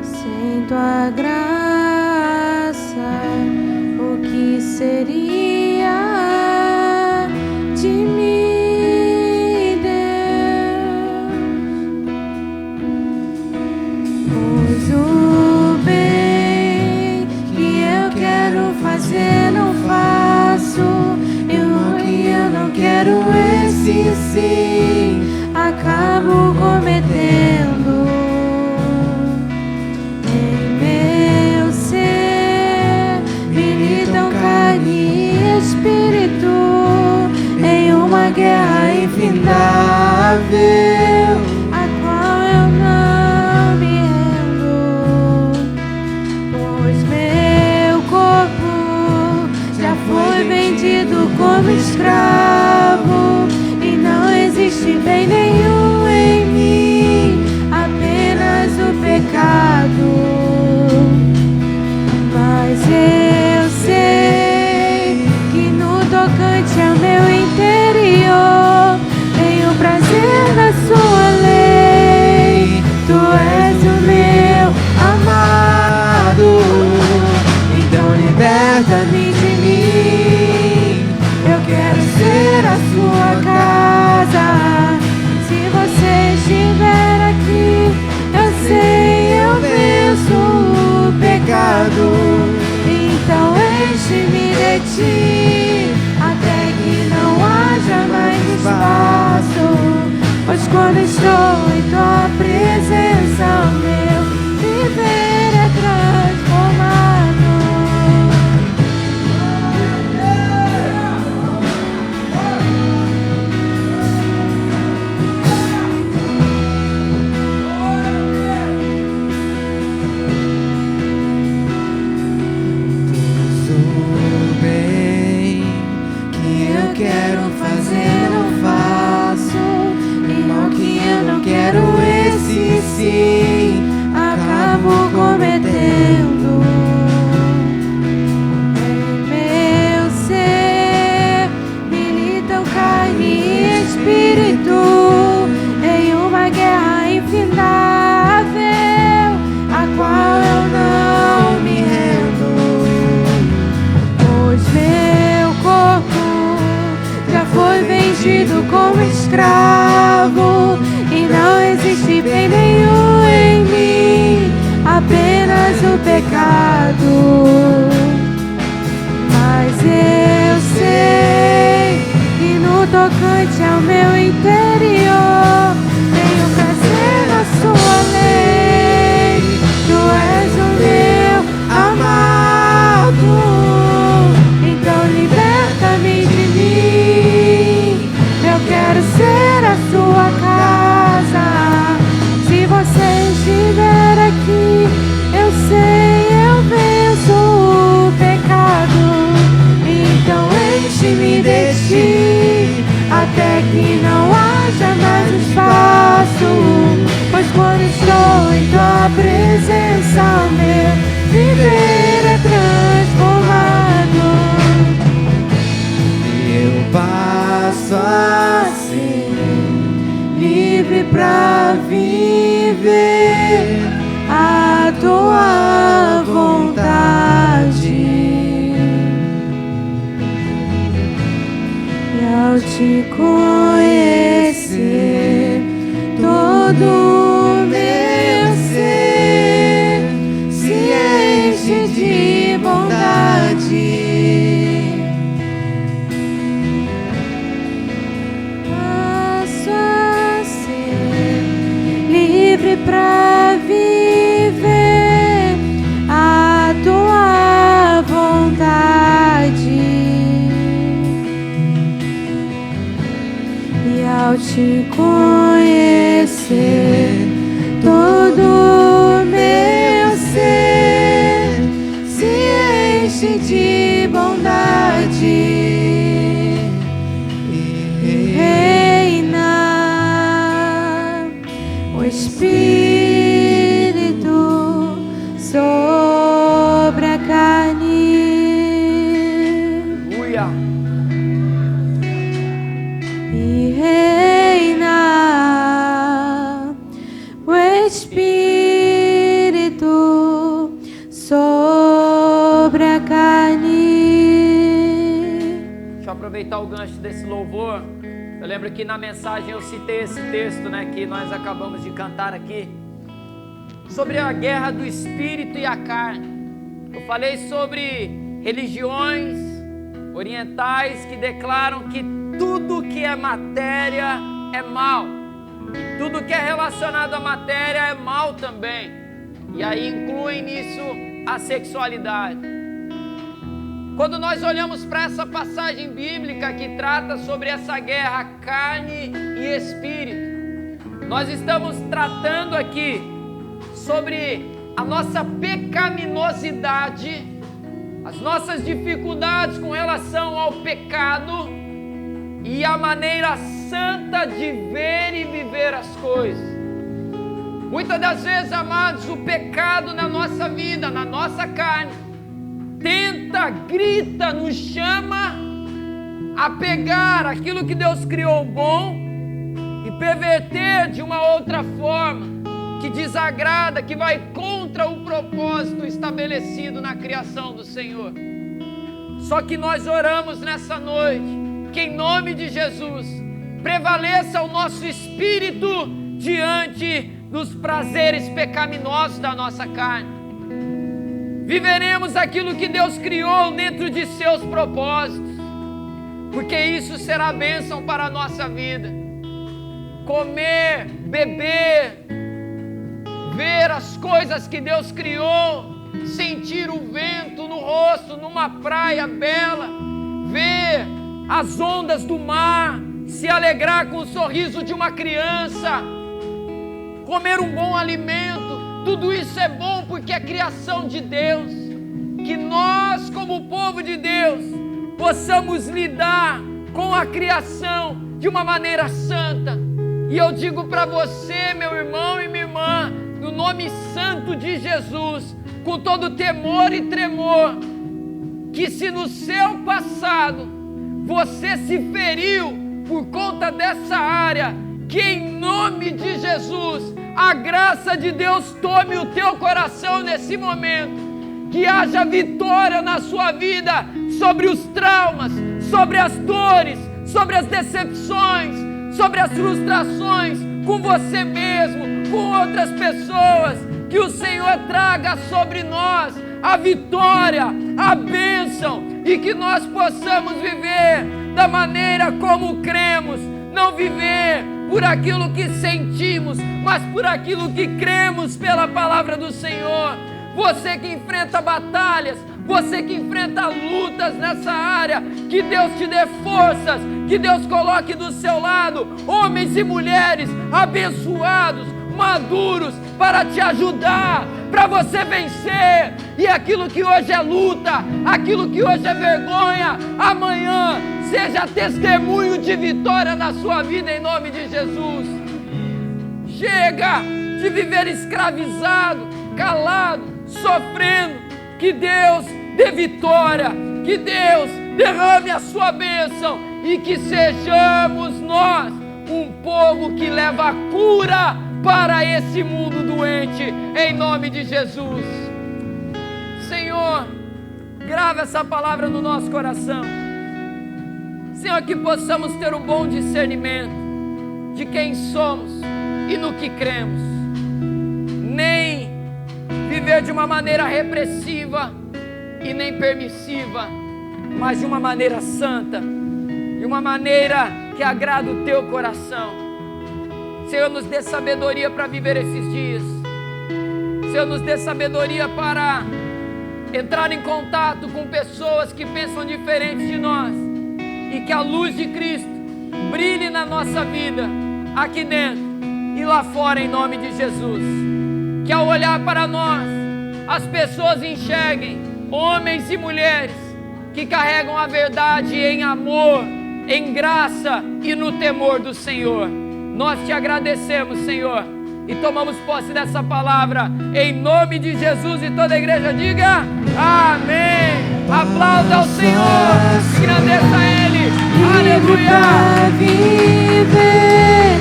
Sem tua graça, o que seria de mim, Deus? Pois o bem que eu quero fazer não faço, e o que eu não quero, esse sim acabo cometendo. Espírito em uma guerra infindável, a qual eu não me rendo, pois meu corpo já foi vendido como escravo e não existe assim acabo cometendo. Em meu ser militam carne e espírito em uma guerra infindável, a qual eu não me rendo. Pois meu corpo já foi vendido como escravo e não existe bem nenhum em mim, apenas o pecado. Mas eu sei que no tocante ao meu interior tenho prazer na sua lei. Tu és o meu amado, então liberta-me de mim. Eu quero ser a sua casa. Se você estiver aqui, eu sei, eu venço o pecado. Então enche-me de ti, até que não haja mais espaço. Pois quando estou em tua presença, o meu viver é transformado. E eu passo a ser livre pra viver a tua vontade. E ao te conhecer, todo o meu ser se enche de bondade. Passo a ser livre pra viver a tua vontade. E ao te conhecer, todo o meu ser se enche de bondade e reina o Espírito sobre a carne. Aleluia. E reina o Espírito sobre a carne. Deixa eu aproveitar o gancho desse louvor. Eu lembro que na mensagem eu citei esse texto, né, que nós acabamos de cantar aqui, sobre a guerra do espírito e a carne. Eu falei sobre religiões orientais que declaram que tudo que é matéria é mal, e tudo que é relacionado à matéria é mal também, e aí incluem nisso a sexualidade. Quando nós olhamos para essa passagem bíblica que trata sobre essa guerra carne e espírito, nós estamos tratando aqui sobre a nossa pecaminosidade, as nossas dificuldades com relação ao pecado e a maneira santa de ver e viver as coisas. Muitas das vezes, amados, o pecado na nossa vida, na nossa carne, tenta, grita, nos chama a pegar aquilo que Deus criou bom e perverter de uma outra forma que desagrada, que vai contra o propósito estabelecido na criação do Senhor. Só que nós oramos nessa noite que em nome de Jesus prevaleça o nosso espírito diante dos prazeres pecaminosos da nossa carne. Viveremos aquilo que Deus criou dentro de seus propósitos, porque isso será bênção para a nossa vida. Comer, beber, ver as coisas que Deus criou, sentir o vento no rosto, numa praia bela, ver as ondas do mar, se alegrar com o sorriso de uma criança, comer um bom alimento, tudo isso é bom porque é criação de Deus. Que nós, como povo de Deus, possamos lidar com a criação de uma maneira santa E eu digo para você, meu irmão e minha irmã, no nome santo de Jesus, com todo temor e tremor, que se no seu passado você se feriu por conta dessa área, que em nome de Jesus a graça de Deus tome o teu coração nesse momento, que haja vitória na sua vida sobre os traumas, sobre as dores, sobre as decepções, sobre as frustrações com você mesmo, com outras pessoas, que o Senhor traga sobre nós a vitória, a bênção, e que nós possamos viver da maneira como cremos, não viver por aquilo que sentimos, mas por aquilo que cremos pela palavra do Senhor. Você que enfrenta batalhas, você que enfrenta lutas nessa área, que Deus te dê forças, que Deus coloque do seu lado homens e mulheres abençoados, maduros, para te ajudar, para você vencer. E aquilo que hoje é luta, aquilo que hoje é vergonha, amanhã seja testemunho de vitória na sua vida, em nome de Jesus. Chega de viver escravizado, calado, sofrendo. Que Deus dê vitória, que Deus derrame a sua bênção, e que sejamos nós um povo que leva a cura para esse mundo doente, em nome de Jesus. Senhor, grava essa palavra no nosso coração. Senhor, que possamos ter um bom discernimento de quem somos e no que cremos. Nem viver de uma maneira repressiva e nem permissiva, mas de uma maneira santa, de uma maneira que agrada o teu coração. Senhor, nos dê sabedoria para viver esses dias. Senhor, nos dê sabedoria para entrar em contato com pessoas que pensam diferente de nós, e que a luz de Cristo brilhe na nossa vida, aqui dentro e lá fora, em nome de Jesus. Que ao olhar para nós, as pessoas enxerguem homens e mulheres que carregam a verdade em amor, em graça e no temor do Senhor. Nós te agradecemos, Senhor, e tomamos posse dessa palavra em nome de Jesus, e toda a igreja diga amém. Aplauda ao Senhor, agradeça a Ele, aleluia. Para viver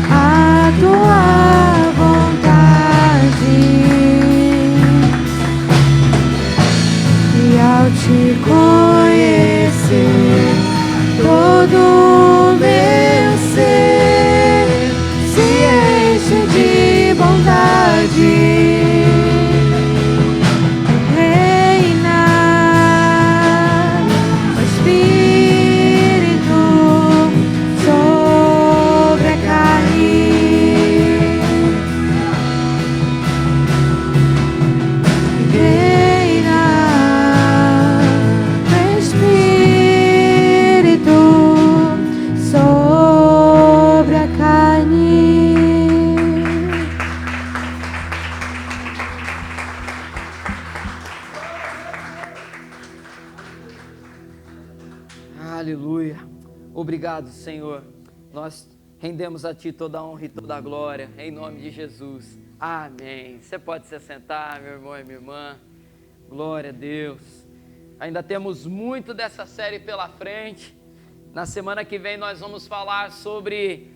a tua vontade, e ao te conhecer, todo o meu ser se enche de bondade. Reinar o Espírito sobre a carne. Reinar o Espírito sobre a carne. Aleluia. Obrigado, Senhor. Nós rendemos a Ti toda a honra e toda a glória, em nome de Jesus. Amém. Você pode se sentar, meu irmão e minha irmã. Glória a Deus. Ainda temos muito dessa série pela frente. Na semana que vem nós vamos falar sobre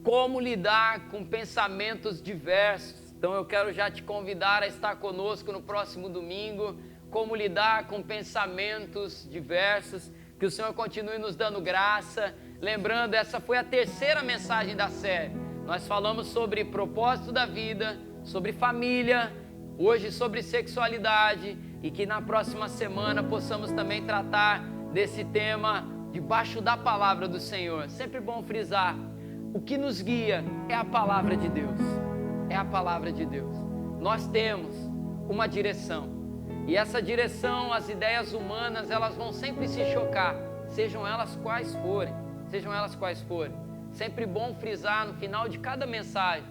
como lidar com pensamentos diversos. Então eu quero já te convidar a estar conosco no próximo domingo. Como lidar com pensamentos diversos. Que o Senhor continue nos dando graça. Lembrando, essa foi a terceira mensagem da série. Nós falamos sobre propósito da vida, sobre família, hoje sobre sexualidade, e que na próxima semana possamos também tratar desse tema debaixo da palavra do Senhor. Sempre bom frisar, o que nos guia é a palavra de Deus. É a palavra de Deus. Nós temos uma direção. E essa direção, as ideias humanas, elas vão sempre se chocar, sejam elas quais forem, Sempre bom frisar no final de cada mensagem,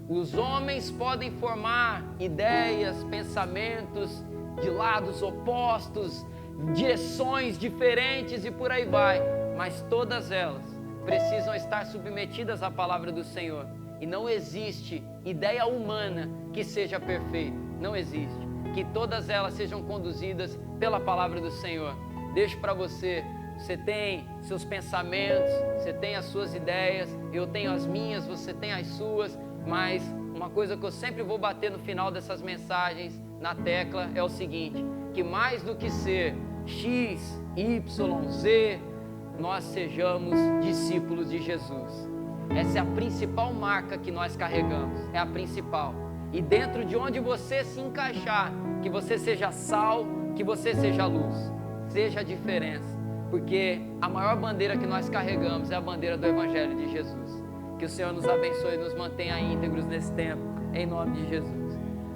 os homens podem formar ideias, pensamentos de lados opostos, direções diferentes e por aí vai, mas todas elas precisam estar submetidas à palavra do Senhor. E não existe ideia humana que seja perfeita. Não existe. Que todas elas sejam conduzidas pela palavra do Senhor. Deixo para você. Você tem seus pensamentos, você tem as suas ideias, eu tenho as minhas, você tem as suas. Mas uma coisa que eu sempre vou bater no final dessas mensagens na tecla é o seguinte: que mais do que ser X, Y, Z, nós sejamos discípulos de Jesus. Essa é a principal marca que nós carregamos, é a principal. E dentro de onde você se encaixar, que você seja sal, que você seja luz, seja a diferença. Porque a maior bandeira que nós carregamos é a bandeira do Evangelho de Jesus. Que o Senhor nos abençoe e nos mantenha íntegros nesse tempo, em nome de Jesus.